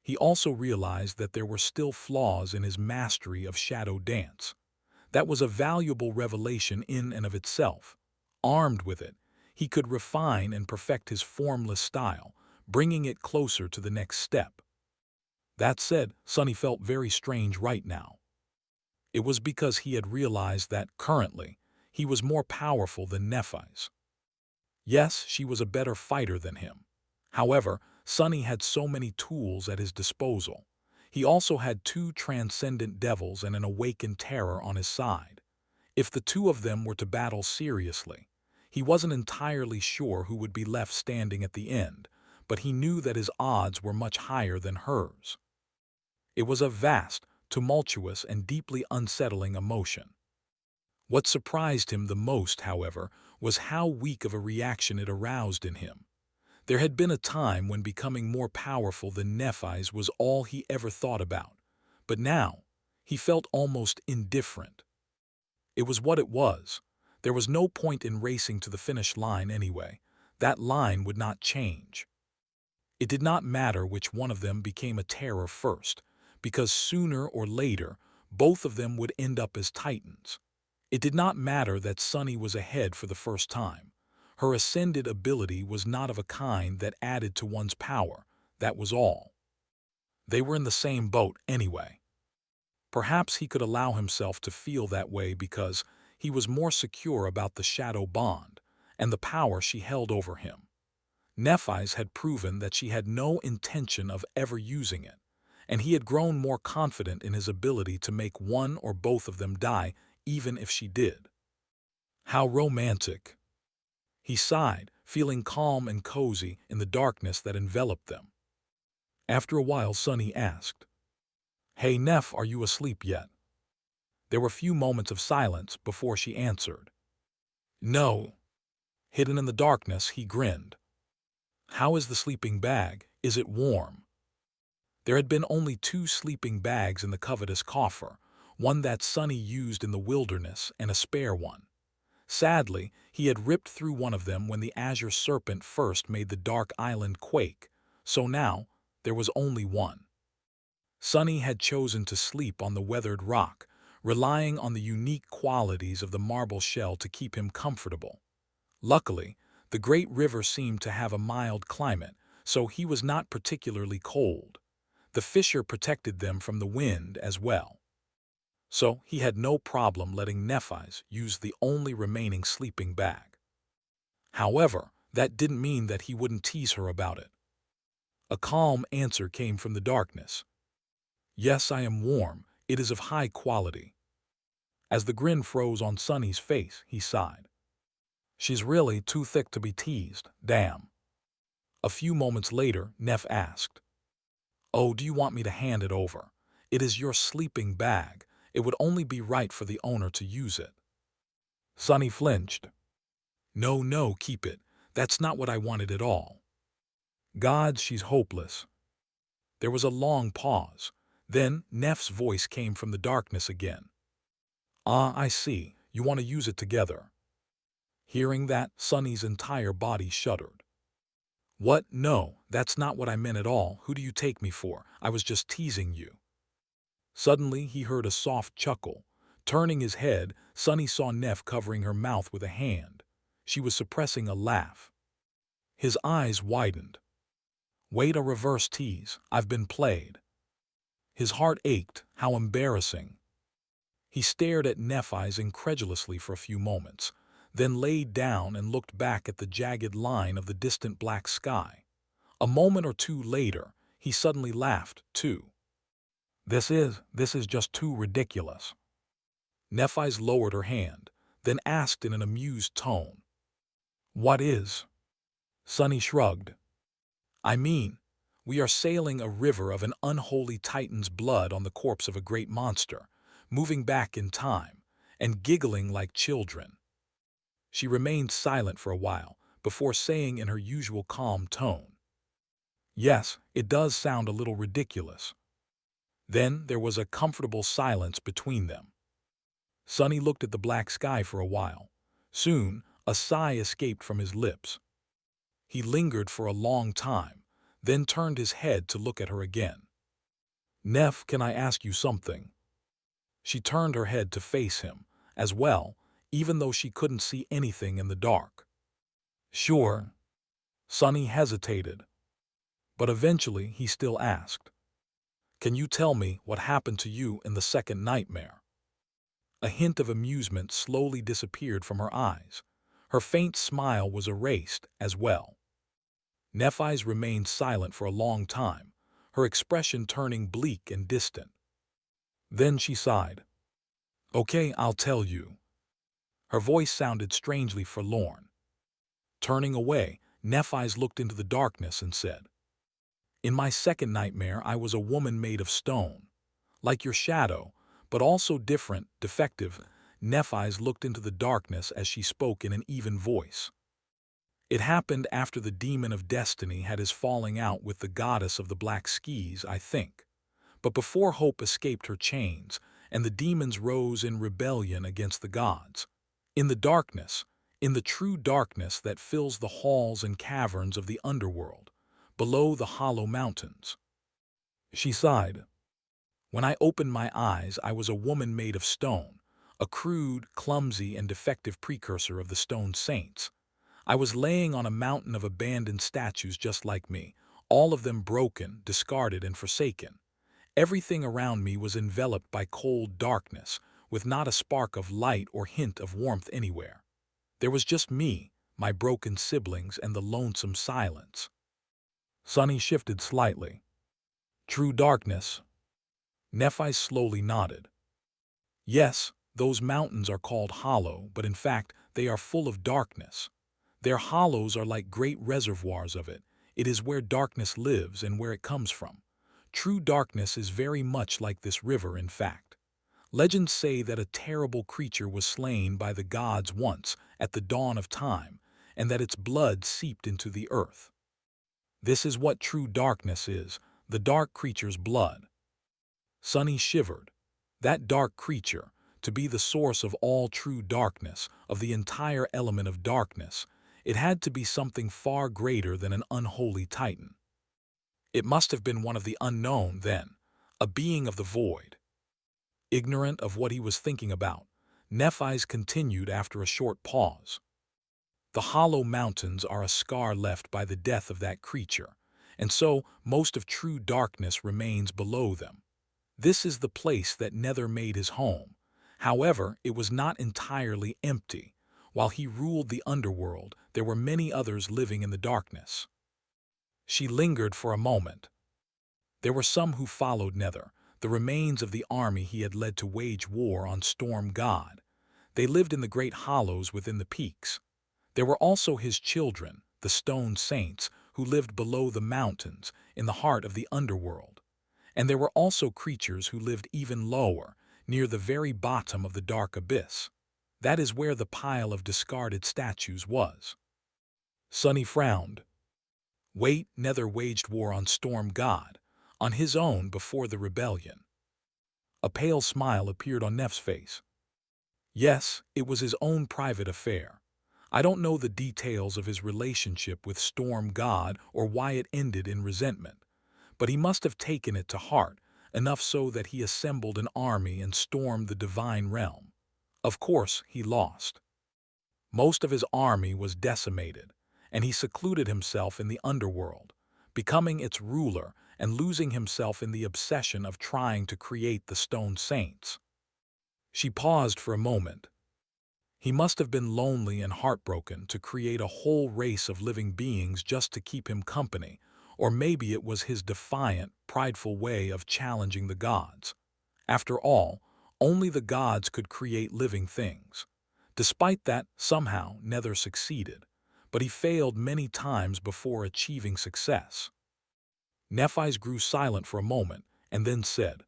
He also realized that there were still flaws in his mastery of shadow dance. That was a valuable revelation in and of itself. Armed with it, he could refine and perfect his formless style, bringing it closer to the next step. That said, Sonny felt very strange right now. It was because he had realized that, currently, he was more powerful than Nephise. Yes, she was a better fighter than him. However, Sonny had so many tools at his disposal. He also had two transcendent devils and an awakened terror on his side. If the two of them were to battle seriously, he wasn't entirely sure who would be left standing at the end, but he knew that his odds were much higher than hers. It was a vast, tumultuous, and deeply unsettling emotion. What surprised him the most, however, was how weak of a reaction it aroused in him. There had been a time when becoming more powerful than Nephise was all he ever thought about, but now he felt almost indifferent. It was what it was. There was no point in racing to the finish line anyway. That line would not change. It did not matter which one of them became a terror first, because sooner or later, both of them would end up as titans. It did not matter that Sonny was ahead for the first time. Her ascended ability was not of a kind that added to one's power, that was all. They were in the same boat anyway. Perhaps he could allow himself to feel that way because he was more secure about the shadow bond and the power she held over him. Nephise had proven that she had no intention of ever using it, and he had grown more confident in his ability to make one or both of them die even if she did. How romantic! He sighed, feeling calm and cozy in the darkness that enveloped them. After a while, Sonny asked, "Hey, Neph, are you asleep yet?" There were few moments of silence before she answered, "No." Hidden in the darkness, he grinned. How is the sleeping bag? Is it warm? There had been only 2 sleeping bags in the covetous coffer, one that Sonny used in the wilderness and a spare one. Sadly, he had ripped through one of them when the azure serpent first made the dark island quake, so now there was only one. Sonny had chosen to sleep on the weathered rock, relying on the unique qualities of the marble shell to keep him comfortable. Luckily, the great river seemed to have a mild climate, so he was not particularly cold. The fissure protected them from the wind as well. So he had no problem letting Nephi's use the only remaining sleeping bag. However, that didn't mean that he wouldn't tease her about it. A calm answer came from the darkness. Yes, I am warm. It is of high quality. As the grin froze on Sonny's face, he sighed. She's really too thick to be teased, damn. A few moments later, Neph asked, "Oh, do you want me to hand it over? It is your sleeping bag. It would only be right for the owner to use it." Sonny flinched. No, no, keep it. That's not what I wanted at all. God, she's hopeless. There was a long pause. Then Neph's voice came from the darkness again. Ah, I see. You want to use it together. Hearing that, Sonny's entire body shuddered. What? No, that's not what I meant at all. Who do you take me for? I was just teasing you. Suddenly, he heard a soft chuckle. Turning his head, Sonny saw Neph covering her mouth with a hand. She was suppressing a laugh. His eyes widened. Wait, a reverse tease. I've been played. His heart ached. How embarrassing. He stared at Nephi's incredulously for a few moments, then laid down and looked back at the jagged line of the distant black sky. A moment or two later, he suddenly laughed, too. This is just too ridiculous. Nephi's lowered her hand, then asked in an amused tone. What is? Sonny shrugged. I mean, we are sailing a river of an unholy titan's blood on the corpse of a great monster, moving back in time, and giggling like children. She remained silent for a while, before saying in her usual calm tone, Yes, it does sound a little ridiculous. Then there was a comfortable silence between them. Sonny looked at the black sky for a while. Soon, a sigh escaped from his lips. He lingered for a long time, then turned his head to look at her again. Neph, can I ask you something? She turned her head to face him, as well, even though she couldn't see anything in the dark. Sure. Sonny hesitated. But eventually he still asked, Can you tell me what happened to you in the second nightmare? A hint of amusement slowly disappeared from her eyes. Her faint smile was erased as well. Nephi's remained silent for a long time, her expression turning bleak and distant. Then she sighed. Okay, I'll tell you. Her voice sounded strangely forlorn. Turning away, Nephi's looked into the darkness and said, In my second nightmare, I was a woman made of stone. Like your shadow, but also different, defective. Nephi's looked into the darkness as she spoke in an even voice. It happened after the demon of destiny had his falling out with the goddess of the black skis, I think. But before hope escaped her chains, and the demons rose in rebellion against the gods. In the darkness, in the true darkness that fills the halls and caverns of the underworld, below the hollow mountains. She sighed. When I opened my eyes, I was a woman made of stone, a crude, clumsy, and defective precursor of the stone saints. I was laying on a mountain of abandoned statues just like me, all of them broken, discarded, and forsaken. Everything around me was enveloped by cold darkness, with not a spark of light or hint of warmth anywhere. There was just me, my broken siblings, and the lonesome silence. Sonny shifted slightly. True darkness. Nephi slowly nodded. Yes, those mountains are called hollow, but in fact, they are full of darkness. Their hollows are like great reservoirs of it. It is where darkness lives and where it comes from. True darkness is very much like this river, in fact. Legends say that a terrible creature was slain by the gods once, at the dawn of time, and that its blood seeped into the earth. This is what true darkness is, the dark creature's blood. Sunny shivered. That dark creature, to be the source of all true darkness, of the entire element of darkness, it had to be something far greater than an unholy titan. It must have been one of the unknown, then, a being of the void. Ignorant of what he was thinking about, Nephi's continued after a short pause. The hollow mountains are a scar left by the death of that creature, and so most of true darkness remains below them. This is the place that Nether made his home. However, it was not entirely empty. While he ruled the underworld, there were many others living in the darkness. She lingered for a moment. There were some who followed Nether, the remains of the army he had led to wage war on Storm God. They lived in the great hollows within the peaks. There were also his children, the stone saints, who lived below the mountains, in the heart of the underworld. And there were also creatures who lived even lower, near the very bottom of the dark abyss. That is where the pile of discarded statues was. Sunny frowned. Wait, Nether waged war on Storm God, on his own before the rebellion. A pale smile appeared on Nef's face. Yes, it was his own private affair. I don't know the details of his relationship with Storm God or why it ended in resentment, but he must have taken it to heart, enough so that he assembled an army and stormed the divine realm. Of course, he lost. Most of his army was decimated, and he secluded himself in the underworld, becoming its ruler and losing himself in the obsession of trying to create the stone saints. She paused for a moment. He must have been lonely and heartbroken to create a whole race of living beings just to keep him company, or maybe it was his defiant, prideful way of challenging the gods. After all, only the gods could create living things. Despite that, somehow Nether succeeded, but he failed many times before achieving success. Nephi's grew silent for a moment and then said,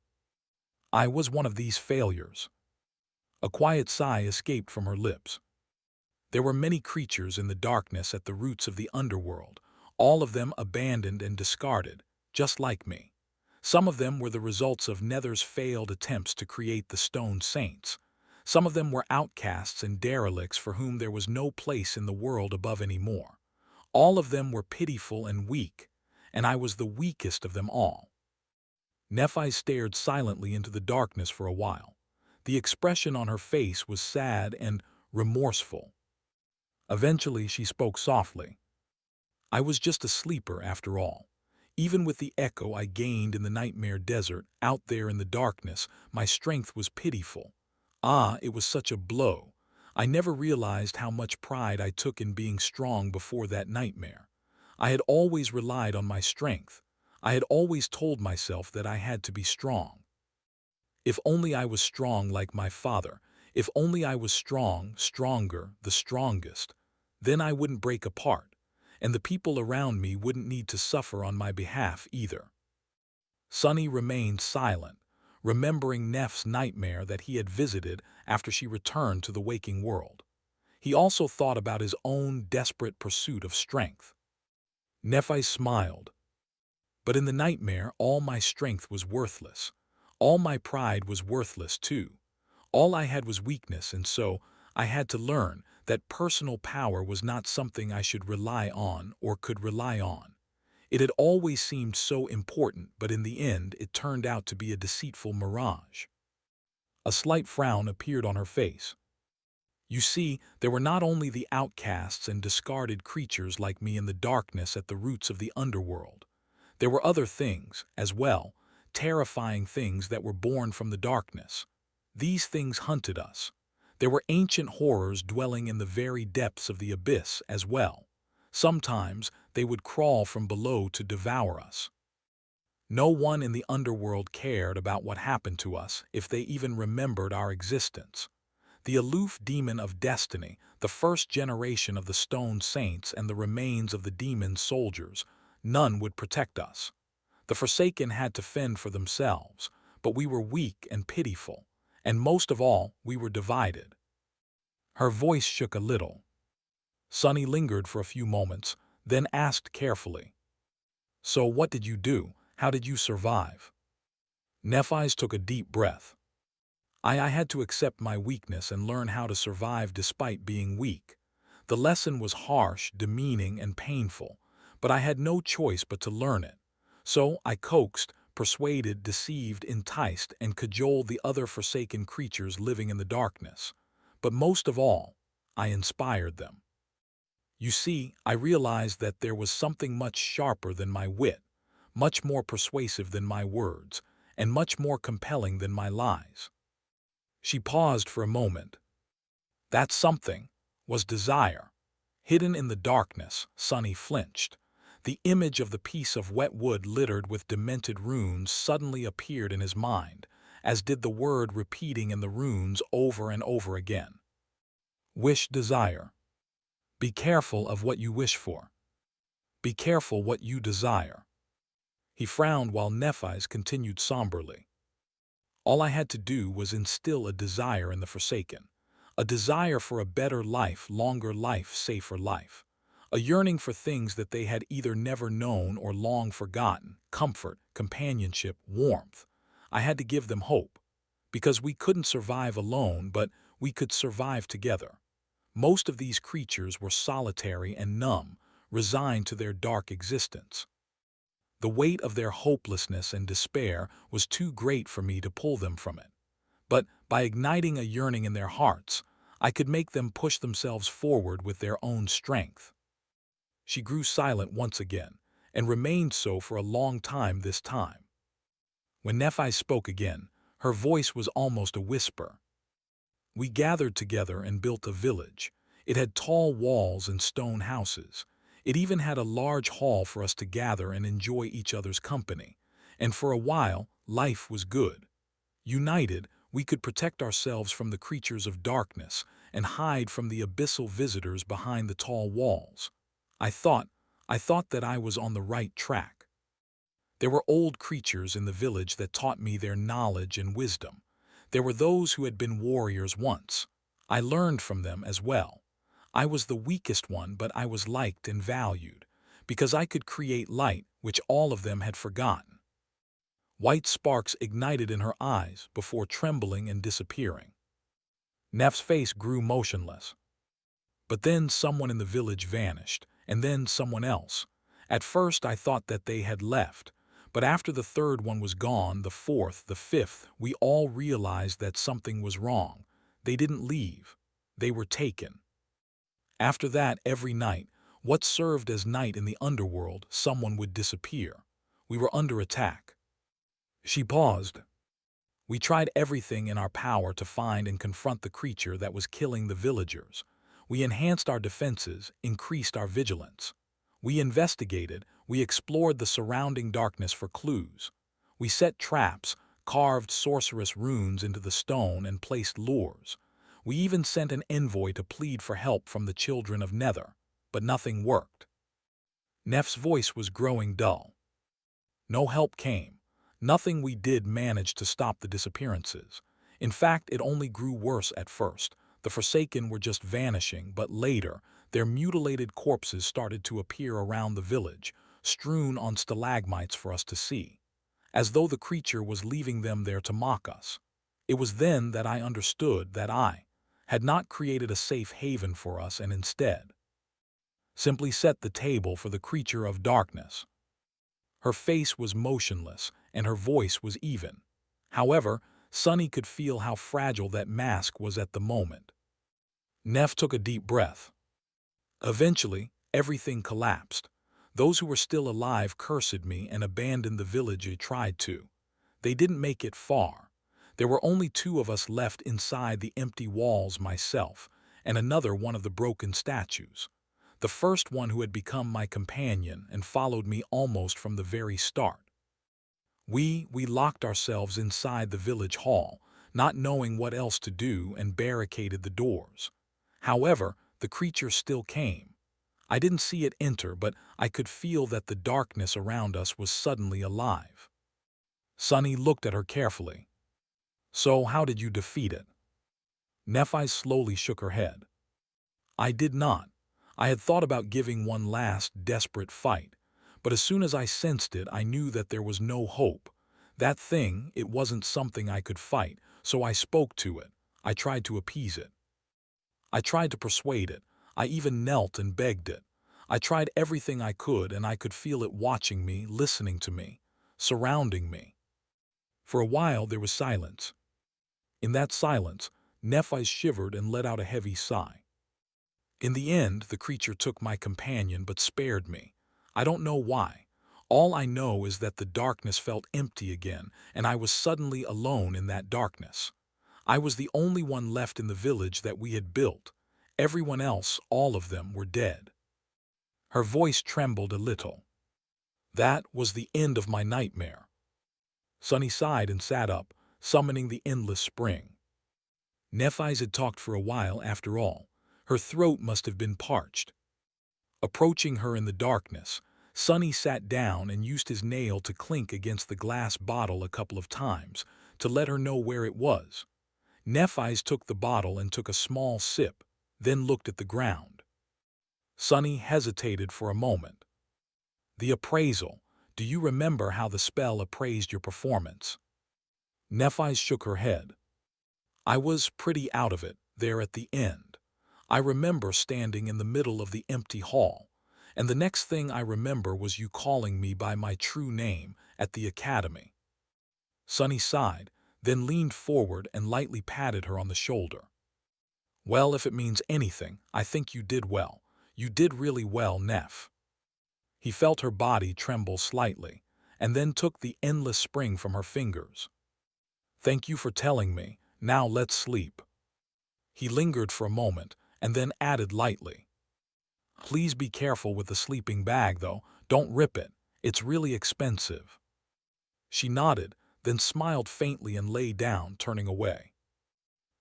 "I was one of these failures." A quiet sigh escaped from her lips. There were many creatures in the darkness at the roots of the underworld, all of them abandoned and discarded, just like me. Some of them were the results of Nether's failed attempts to create the stone saints. Some of them were outcasts and derelicts for whom there was no place in the world above anymore. All of them were pitiful and weak, and I was the weakest of them all. Nephi stared silently into the darkness for a while. The expression on her face was sad and remorseful. Eventually, she spoke softly. I was just a sleeper after all. Even with the echo I gained in the nightmare desert, out there in the darkness, my strength was pitiful. Ah, it was such a blow. I never realized how much pride I took in being strong before that nightmare. I had always relied on my strength. I had always told myself that I had to be strong. If only I was strong like my father, if only I was strong, stronger, the strongest, then I wouldn't break apart, and the people around me wouldn't need to suffer on my behalf either. Sunny remained silent, remembering Nef's nightmare that he had visited after she returned to the waking world. He also thought about his own desperate pursuit of strength. Nephi smiled. But in the nightmare, all my strength was worthless. All my pride was worthless too. All I had was weakness, and so I had to learn that personal power was not something I should rely on or could rely on. It had always seemed so important, but in the end it turned out to be a deceitful mirage. A slight frown appeared on her face. You see, there were not only the outcasts and discarded creatures like me in the darkness at the roots of the underworld. There were other things, as well, terrifying things that were born from the darkness. These things hunted us. There were ancient horrors dwelling in the very depths of the abyss as well. Sometimes they would crawl from below to devour us. No one in the underworld cared about what happened to us if they even remembered our existence. The aloof demon of destiny, the first generation of the stone saints and the remains of the demon soldiers, none would protect us. The Forsaken had to fend for themselves, but we were weak and pitiful, and most of all, we were divided. Her voice shook a little. Sunny lingered for a few moments, then asked carefully, So what did you do? How did you survive? Nephi's took a deep breath. I had to accept my weakness and learn how to survive despite being weak. The lesson was harsh, demeaning, and painful, but I had no choice but to learn it. So I coaxed, persuaded, deceived, enticed, and cajoled the other forsaken creatures living in the darkness. But most of all, I inspired them. You see, I realized that there was something much sharper than my wit, much more persuasive than my words, and much more compelling than my lies. She paused for a moment. That something was desire. Hidden in the darkness, Sonny flinched. The image of the piece of wet wood littered with demented runes suddenly appeared in his mind, as did the word repeating in the runes over and over again. Wish desire. Be careful of what you wish for. Be careful what you desire. He frowned while Nephi's continued somberly. All I had to do was instill a desire in the Forsaken. A desire for a better life, longer life, safer life. A yearning for things that they had either never known or long forgotten, comfort, companionship, warmth. I had to give them hope. Because we couldn't survive alone, but we could survive together. Most of these creatures were solitary and numb, resigned to their dark existence. The weight of their hopelessness and despair was too great for me to pull them from it. But by igniting a yearning in their hearts, I could make them push themselves forward with their own strength. She grew silent once again, and remained so for a long time this time. When Nephi spoke again, her voice was almost a whisper. We gathered together and built a village. It had tall walls and stone houses. It even had a large hall for us to gather and enjoy each other's company. And for a while, life was good. United, we could protect ourselves from the creatures of darkness and hide from the abyssal visitors behind the tall walls. I thought that I was on the right track. There were old creatures in the village that taught me their knowledge and wisdom. There were those who had been warriors once. I learned from them as well. I was the weakest one, but I was liked and valued, because I could create light which all of them had forgotten. White sparks ignited in her eyes before trembling and disappearing. Neph's face grew motionless. But then someone in the village vanished, and then someone else. At first I thought that they had left, but after the third one was gone, the fourth, the fifth, we all realized that something was wrong. They didn't leave. They were taken. After that, every night, what served as night in the underworld, someone would disappear. We were under attack. She paused. We tried everything in our power to find and confront the creature that was killing the villagers. We enhanced our defenses, increased our vigilance. We investigated, we explored the surrounding darkness for clues. We set traps, carved sorcerous runes into the stone, and placed lures. We even sent an envoy to plead for help from the children of Nether, but nothing worked. Neph's voice was growing dull. No help came. Nothing we did managed to stop the disappearances. In fact, it only grew worse at first. The Forsaken were just vanishing, but later, their mutilated corpses started to appear around the village, strewn on stalagmites for us to see, as though the creature was leaving them there to mock us. It was then that I understood that I had not created a safe haven for us and instead simply set the table for the creature of darkness. Her face was motionless, and her voice was even. However, Sonny could feel how fragile that mask was at the moment. Neph took a deep breath. Eventually, everything collapsed. Those who were still alive cursed me and abandoned the village they tried to. They didn't make it far. There were only two of us left inside the empty walls, myself, and another one of the broken statues. The first one who had become my companion and followed me almost from the very start. We locked ourselves inside the village hall, not knowing what else to do, and barricaded the doors. However, the creature still came. I didn't see it enter, but I could feel that the darkness around us was suddenly alive. Sonny looked at her carefully. So how did you defeat it? Nephi slowly shook her head. I did not. I had thought about giving one last desperate fight, But as soon as I sensed it, I knew that there was no hope. That thing, it wasn't something I could fight, so I spoke to it. I tried to appease it. I tried to persuade it. I even knelt and begged it. I tried everything I could, and I could feel it watching me, listening to me, surrounding me. For a while there was silence. In that silence, Nephi shivered and let out a heavy sigh. In the end, the creature took my companion but spared me. I don't know why. All I know is that the darkness felt empty again, and I was suddenly alone in that darkness. I was the only one left in the village that we had built. Everyone else, all of them, were dead. Her voice trembled a little. That was the end of my nightmare. Sunny sighed and sat up, summoning the endless spring. Nephi's had talked for a while after all. Her throat must have been parched. Approaching her in the darkness, Sunny sat down and used his nail to clink against the glass bottle a couple of times to let her know where it was. Nephi's took the bottle and took a small sip, then looked at the ground. Sunny hesitated for a moment. The appraisal. Do you remember how the spell appraised your performance? Nephi's shook her head. I was pretty out of it, there at the end. I remember standing in the middle of the empty hall, and the next thing I remember was you calling me by my true name at the academy. Sunny sighed, then leaned forward and lightly patted her on the shoulder. Well, if it means anything, I think you did well. You did really well, Neph. He felt her body tremble slightly, and then took the endless spring from her fingers. Thank you for telling me. Now let's sleep. He lingered for a moment, and then added lightly. Please be careful with the sleeping bag, though. Don't rip it. It's really expensive. She nodded, then smiled faintly and lay down, turning away.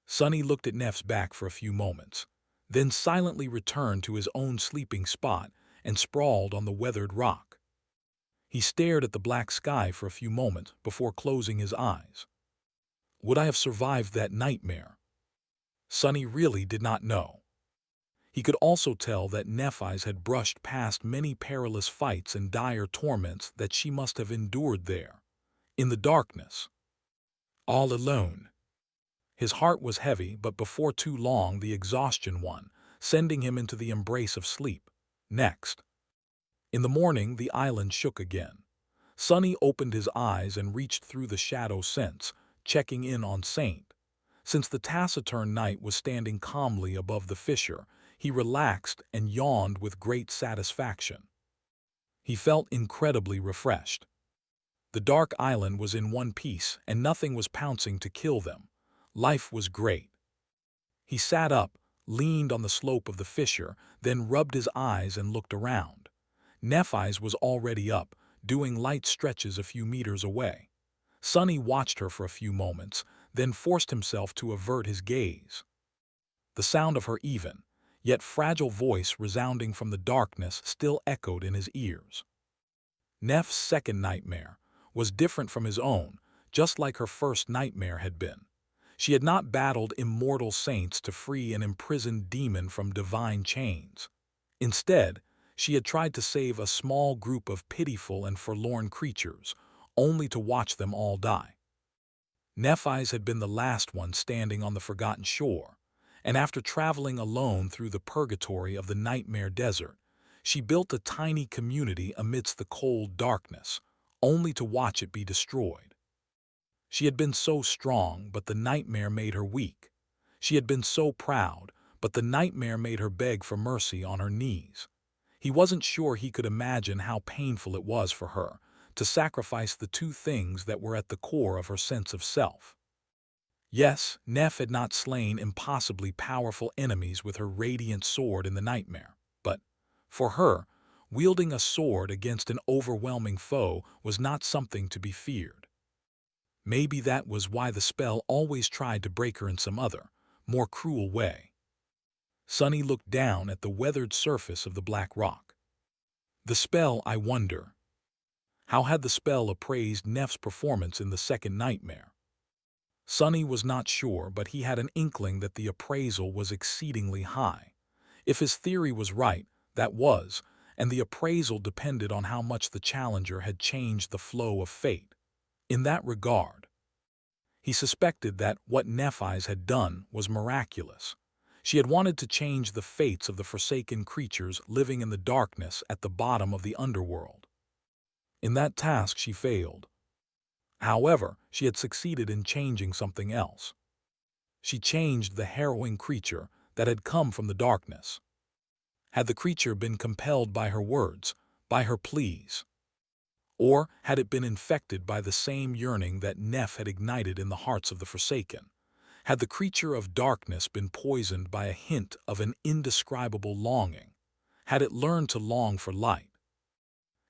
Sunny looked at Neff's back for a few moments, then silently returned to his own sleeping spot and sprawled on the weathered rock. He stared at the black sky for a few moments before closing his eyes. Would I have survived that nightmare? Sunny really did not know. He could also tell that Nephi's had brushed past many perilous fights and dire torments that she must have endured there, in the darkness, all alone. His heart was heavy, but before too long the exhaustion won, sending him into the embrace of sleep. Next. In the morning, the island shook again. Sunny opened his eyes and reached through the shadow sense, checking in on Saint. Since the taciturn night was standing calmly above the fissure, he relaxed and yawned with great satisfaction. He felt incredibly refreshed. The dark island was in one piece, and nothing was pouncing to kill them. Life was great. He sat up, leaned on the slope of the fissure, then rubbed his eyes and looked around. Nephi's was already up, doing light stretches a few meters away. Sunny watched her for a few moments, then forced himself to avert his gaze. The sound of her even, yet fragile voice resounding from the darkness still echoed in his ears. Neff's second nightmare was different from his own, just like her first nightmare had been. She had not battled immortal saints to free an imprisoned demon from divine chains. Instead, she had tried to save a small group of pitiful and forlorn creatures, only to watch them all die. Nephi's had been the last one standing on the forgotten shore, and after traveling alone through the purgatory of the nightmare desert, she built a tiny community amidst the cold darkness, only to watch it be destroyed. She had been so strong, but the nightmare made her weak. She had been so proud, but the nightmare made her beg for mercy on her knees. He wasn't sure he could imagine how painful it was for her to sacrifice the two things that were at the core of her sense of self. Yes, Neph had not slain impossibly powerful enemies with her radiant sword in the nightmare, but, for her, wielding a sword against an overwhelming foe was not something to be feared. Maybe that was why the spell always tried to break her in some other, more cruel way. Sunny looked down at the weathered surface of the black rock. The spell, I wonder. How had the spell appraised Neff's performance in the second nightmare? Sunny was not sure, but he had an inkling that the appraisal was exceedingly high. If his theory was right, that was, and the appraisal depended on how much the challenger had changed the flow of fate. In that regard, he suspected that what Nephis had done was miraculous. She had wanted to change the fates of the forsaken creatures living in the darkness at the bottom of the underworld. In that task she failed. However, she had succeeded in changing something else. She changed the harrowing creature that had come from the darkness. Had the creature been compelled by her words, by her pleas? Or had it been infected by the same yearning that Neph had ignited in the hearts of the forsaken? Had the creature of darkness been poisoned by a hint of an indescribable longing? Had it learned to long for light?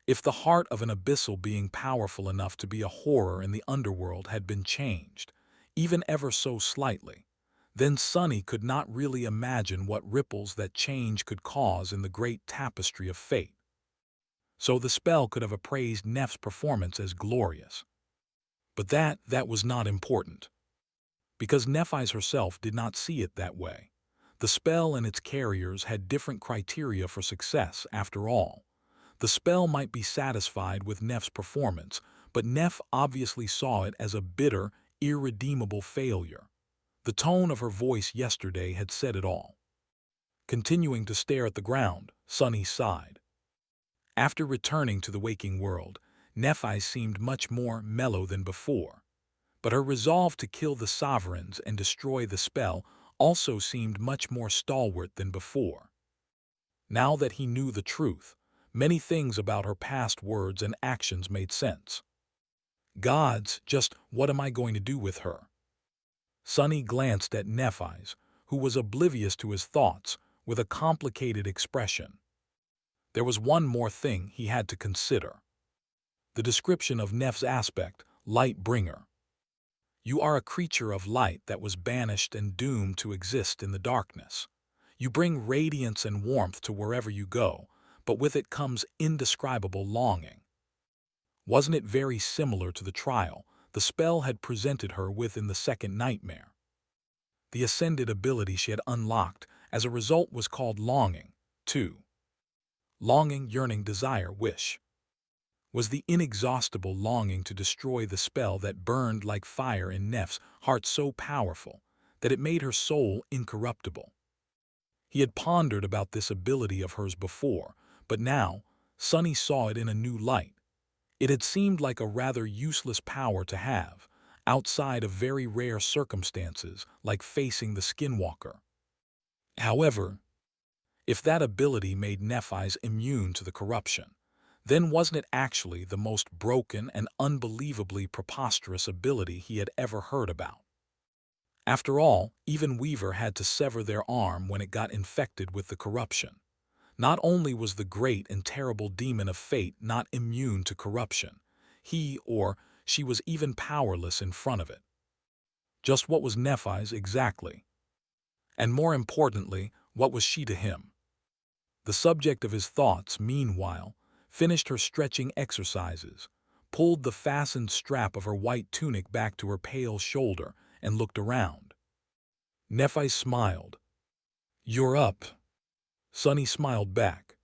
If the heart of an abyssal being powerful enough to be a horror in the underworld had been changed, even ever so slightly, then Sunny could not really imagine what ripples that change could cause in the great tapestry of fate. So the spell could have appraised Neph's performance as glorious. But that was not important, because Nephis herself did not see it that way. The spell and its carriers had different criteria for success, after all. The spell might be satisfied with Neph's performance, but Neph obviously saw it as a bitter, irredeemable failure. The tone of her voice yesterday had said it all. Continuing to stare at the ground, Sunny sighed. After returning to the waking world, Nephis seemed much more mellow than before, but her resolve to kill the sovereigns and destroy the spell also seemed much more stalwart than before. Now that he knew the truth, many things about her past words and actions made sense. Gods, just what am I going to do with her? Sunny glanced at Nephis, who was oblivious to his thoughts, with a complicated expression. There was one more thing he had to consider. The description of Neph's aspect, light bringer. You are a creature of light that was banished and doomed to exist in the darkness. You bring radiance and warmth to wherever you go, but with it comes indescribable longing. Wasn't it very similar to the trial the spell had presented her with in the second nightmare? The ascended ability she had unlocked as a result was called longing, too. Longing, yearning, desire, wish. Was the inexhaustible longing to destroy the spell that burned like fire in Neph's heart so powerful that it made her soul incorruptible. He had pondered about this ability of hers before, but now Sunny saw it in a new light. It had seemed like a rather useless power to have, outside of very rare circumstances like facing the skinwalker. However, if that ability made Nephis immune to the corruption, then wasn't it actually the most broken and unbelievably preposterous ability he had ever heard about? After all, even Weaver had to sever their arm when it got infected with the corruption. Not only was the great and terrible demon of fate not immune to corruption, he or she was even powerless in front of it. Just what was Nephis exactly? And more importantly, what was she to him? The subject of his thoughts, meanwhile, finished her stretching exercises, pulled the fastened strap of her white tunic back to her pale shoulder, and looked around. Nephis smiled. "You're up." Sunny smiled back.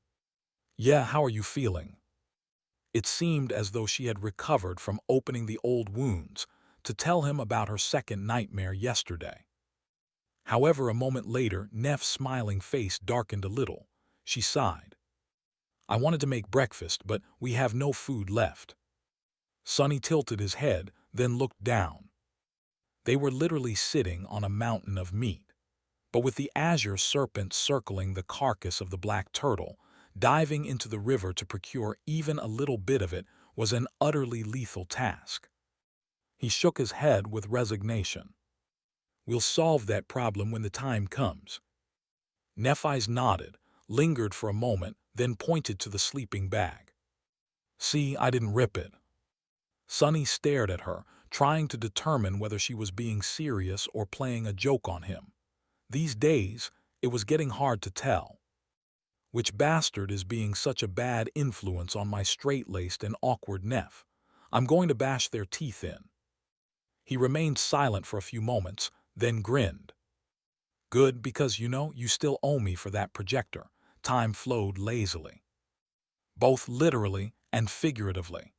"Yeah, how are you feeling?" It seemed as though she had recovered from opening the old wounds to tell him about her second nightmare yesterday. However, a moment later, Neph's smiling face darkened a little. She sighed. "I wanted to make breakfast, but we have no food left." Sunny tilted his head, then looked down. They were literally sitting on a mountain of meat, but with the azure serpent circling the carcass of the black turtle, diving into the river to procure even a little bit of it was an utterly lethal task. He shook his head with resignation. "We'll solve that problem when the time comes." Nephis nodded, lingered for a moment, then pointed to the sleeping bag. "See, I didn't rip it." Sunny stared at her, trying to determine whether she was being serious or playing a joke on him. These days, it was getting hard to tell. Which bastard is being such a bad influence on my straight-laced and awkward Neph? I'm going to bash their teeth in. He remained silent for a few moments, then grinned. "Good, because you still owe me for that projector." Time flowed lazily. both literally and figuratively.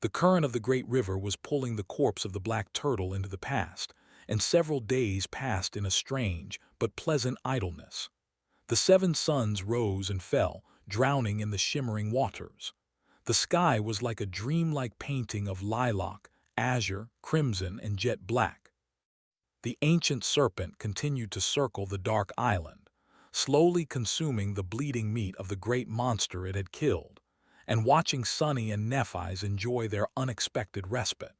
The current of the great river was pulling the corpse of the black turtle into the past, and several days passed in a strange but pleasant idleness. The seven suns rose and fell, drowning in the shimmering waters. The sky was like a dreamlike painting of lilac, azure, crimson, and jet black. The ancient serpent continued to circle the dark island, slowly consuming the bleeding meat of the great monster it had killed, and watching Sunny and Nephis enjoy their unexpected respite.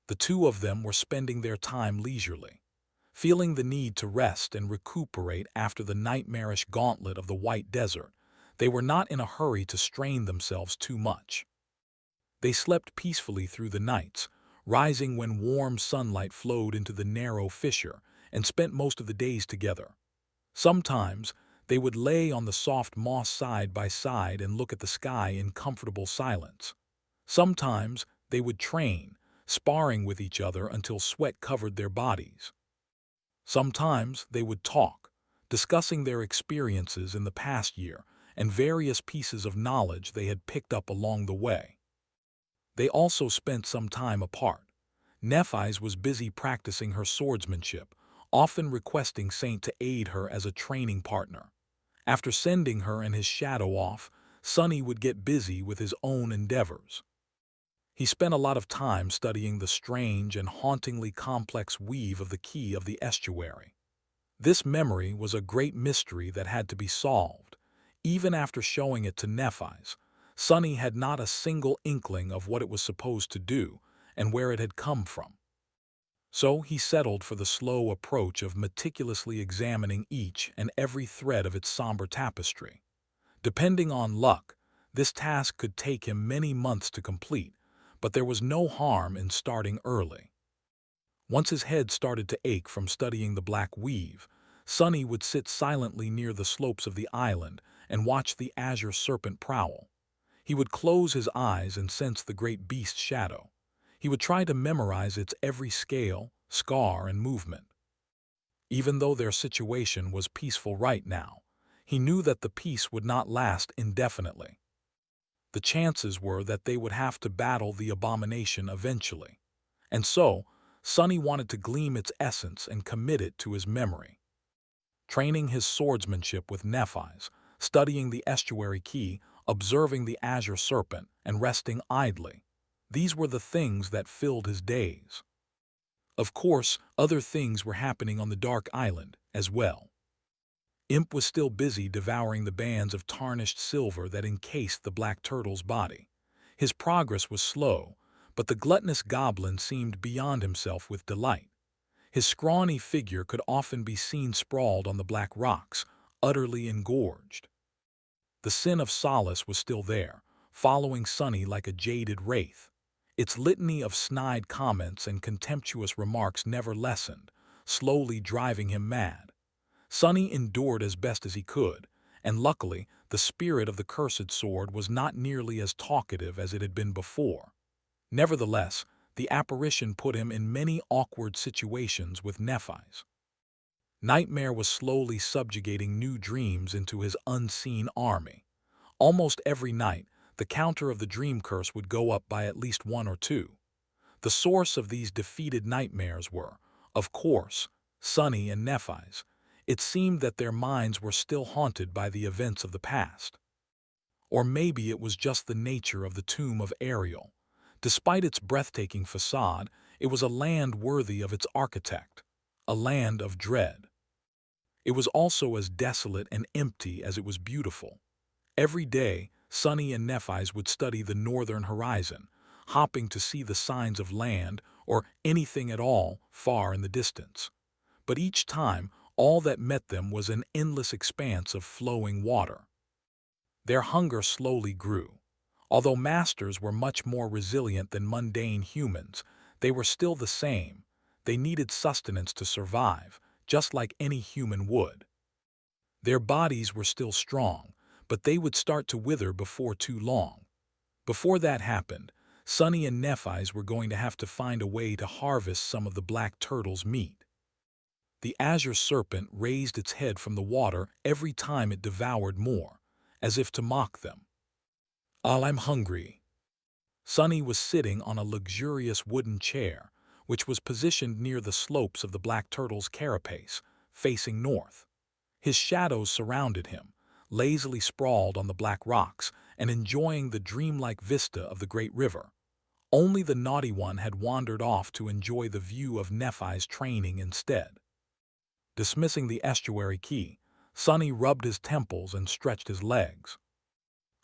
The two of them were spending their time leisurely, feeling the need to rest and recuperate after the nightmarish gauntlet of the White Desert. They were not in a hurry to strain themselves too much. They slept peacefully through the nights, rising when warm sunlight flowed into the narrow fissure, and spent most of the days together. Sometimes they would lay on the soft moss side by side and look at the sky in comfortable silence. Sometimes they would train, sparring with each other until sweat covered their bodies. Sometimes they would talk, discussing their experiences in the past year and various pieces of knowledge they had picked up along the way. They also spent some time apart. Nephis was busy practicing her swordsmanship, often requesting Saint to aid her as a training partner. After sending her and his shadow off, Sunny would get busy with his own endeavors. He spent a lot of time studying the strange and hauntingly complex weave of the key of the estuary. This memory was a great mystery that had to be solved. Even after showing it to Nephis, Sunny had not a single inkling of what it was supposed to do and where it had come from. So he settled for the slow approach of meticulously examining each and every thread of its somber tapestry. Depending on luck, this task could take him many months to complete, but there was no harm in starting early. Once his head started to ache from studying the black weave, Sunny would sit silently near the slopes of the island and watch the azure serpent prowl. He would close his eyes and sense the great beast's shadow. He would try to memorize its every scale, scar, and movement. Even though their situation was peaceful right now, he knew that the peace would not last indefinitely. The chances were that they would have to battle the abomination eventually. And so, Sunny wanted to glean its essence and commit it to his memory. Training his swordsmanship with Nephis, studying the estuary key, observing the azure serpent, and resting idly. These were the things that filled his days. Of course, other things were happening on the dark island as well. Imp was still busy devouring the bands of tarnished silver that encased the black turtle's body. His progress was slow, but the gluttonous goblin seemed beyond himself with delight. His scrawny figure could often be seen sprawled on the black rocks, utterly engorged. The sin of solace was still there, following Sunny like a jaded wraith. Its litany of snide comments and contemptuous remarks never lessened, slowly driving him mad. Sunny endured as best as he could, and luckily the spirit of the cursed sword was not nearly as talkative as it had been before. Nevertheless, the apparition put him in many awkward situations with Nephis. Nightmare was slowly subjugating new dreams into his unseen army. Almost every night, the counter of the dream curse would go up by at least one or two. The source of these defeated nightmares were, of course, Sunny and Nephis. It seemed that their minds were still haunted by the events of the past. Or maybe it was just the nature of the tomb of Ariel. Despite its breathtaking facade, it was a land worthy of its architect, a land of dread. It was also as desolate and empty as it was beautiful. Every day, Sunny and Nephis would study the northern horizon, hopping to see the signs of land or anything at all far in the distance. But each time, all that met them was an endless expanse of flowing water. Their hunger slowly grew. Although masters were much more resilient than mundane humans, they were still the same. They needed sustenance to survive, just like any human would. Their bodies were still strong, but they would start to wither before too long. Before that happened, Sunny and Nephis were going to have to find a way to harvest some of the black turtle's meat. The azure serpent raised its head from the water every time it devoured more, as if to mock them. I'm hungry." Sonny was sitting on a luxurious wooden chair, which was positioned near the slopes of the black turtle's carapace, facing north. His shadows surrounded him, lazily sprawled on the black rocks and enjoying the dreamlike vista of the great river. Only the naughty one had wandered off to enjoy the view of Nephi's training instead. Dismissing the estuary key, Sonny rubbed his temples and stretched his legs.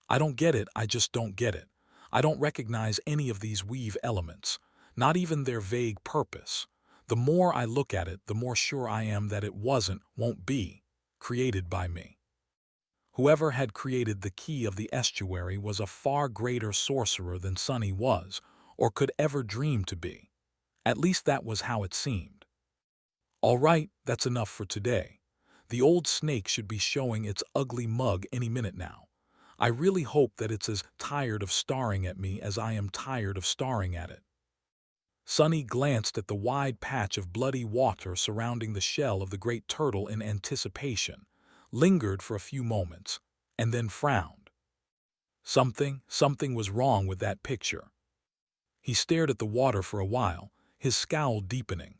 "I don't get it, I just don't get it. I don't recognize any of these weave elements, not even their vague purpose. The more I look at it, the more sure I am that it won't be, created by me." Whoever had created the key of the estuary was a far greater sorcerer than Sonny was, or could ever dream to be. At least that was how it seemed. "All right, that's enough for today. The old snake should be showing its ugly mug any minute now. I really hope that it's as tired of staring at me as I am tired of staring at it." Sonny glanced at the wide patch of bloody water surrounding the shell of the great turtle in anticipation, lingered for a few moments, and then frowned. Something was wrong with that picture. He stared at the water for a while, his scowl deepening.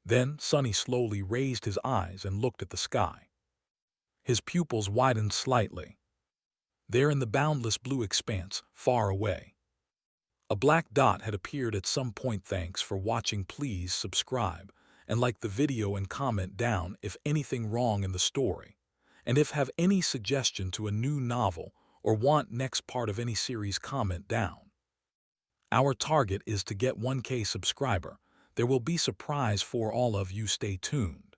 Then Sonny slowly raised his eyes and looked at the sky. His pupils widened slightly. There in the boundless blue expanse, far away, a black dot had appeared at some point. "Thanks for watching. Please subscribe and like the video and comment down if anything wrong in the story. And if have any suggestion to a new novel or want next part of any series, comment down. Our target is to get 1K subscriber. There will be surprise for all of you. Stay tuned.